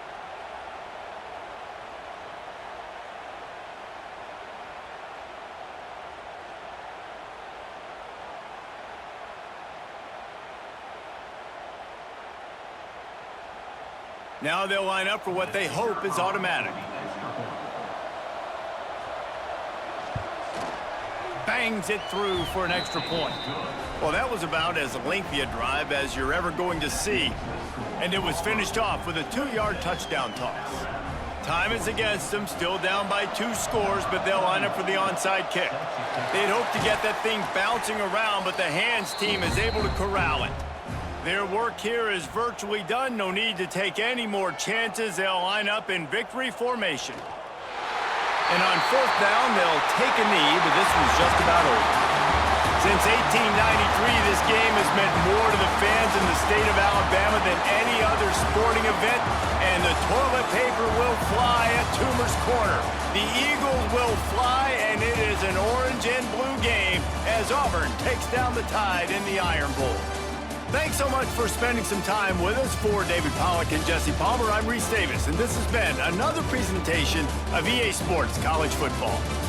Now they'll line up for what they hope is automatic. Bangs it through for an extra point. Well, that was about as lengthy a drive as you're ever going to see. And it was finished off with a 2-yard touchdown toss. Time is against them, still down by 2 scores, but they'll line up for the onside kick. They'd hope to get that thing bouncing around, but the hands team is able to corral it. Their work here is virtually done. No need to take any more chances. They'll line up in victory formation. And on 4th down, they'll take a knee, but this one's just about over. Since 1893, this game has meant more to the fans in the state of Alabama than any other sport. sporting event, and the toilet paper will fly at Toomer's Corner. The Eagles will fly, and it is an orange and blue game as Auburn takes down the Tide in the Iron Bowl. Thanks so much for spending some time with us. For David Pollack and Jesse Palmer, I'm Reese Davis, and this has been another presentation of EA Sports College Football.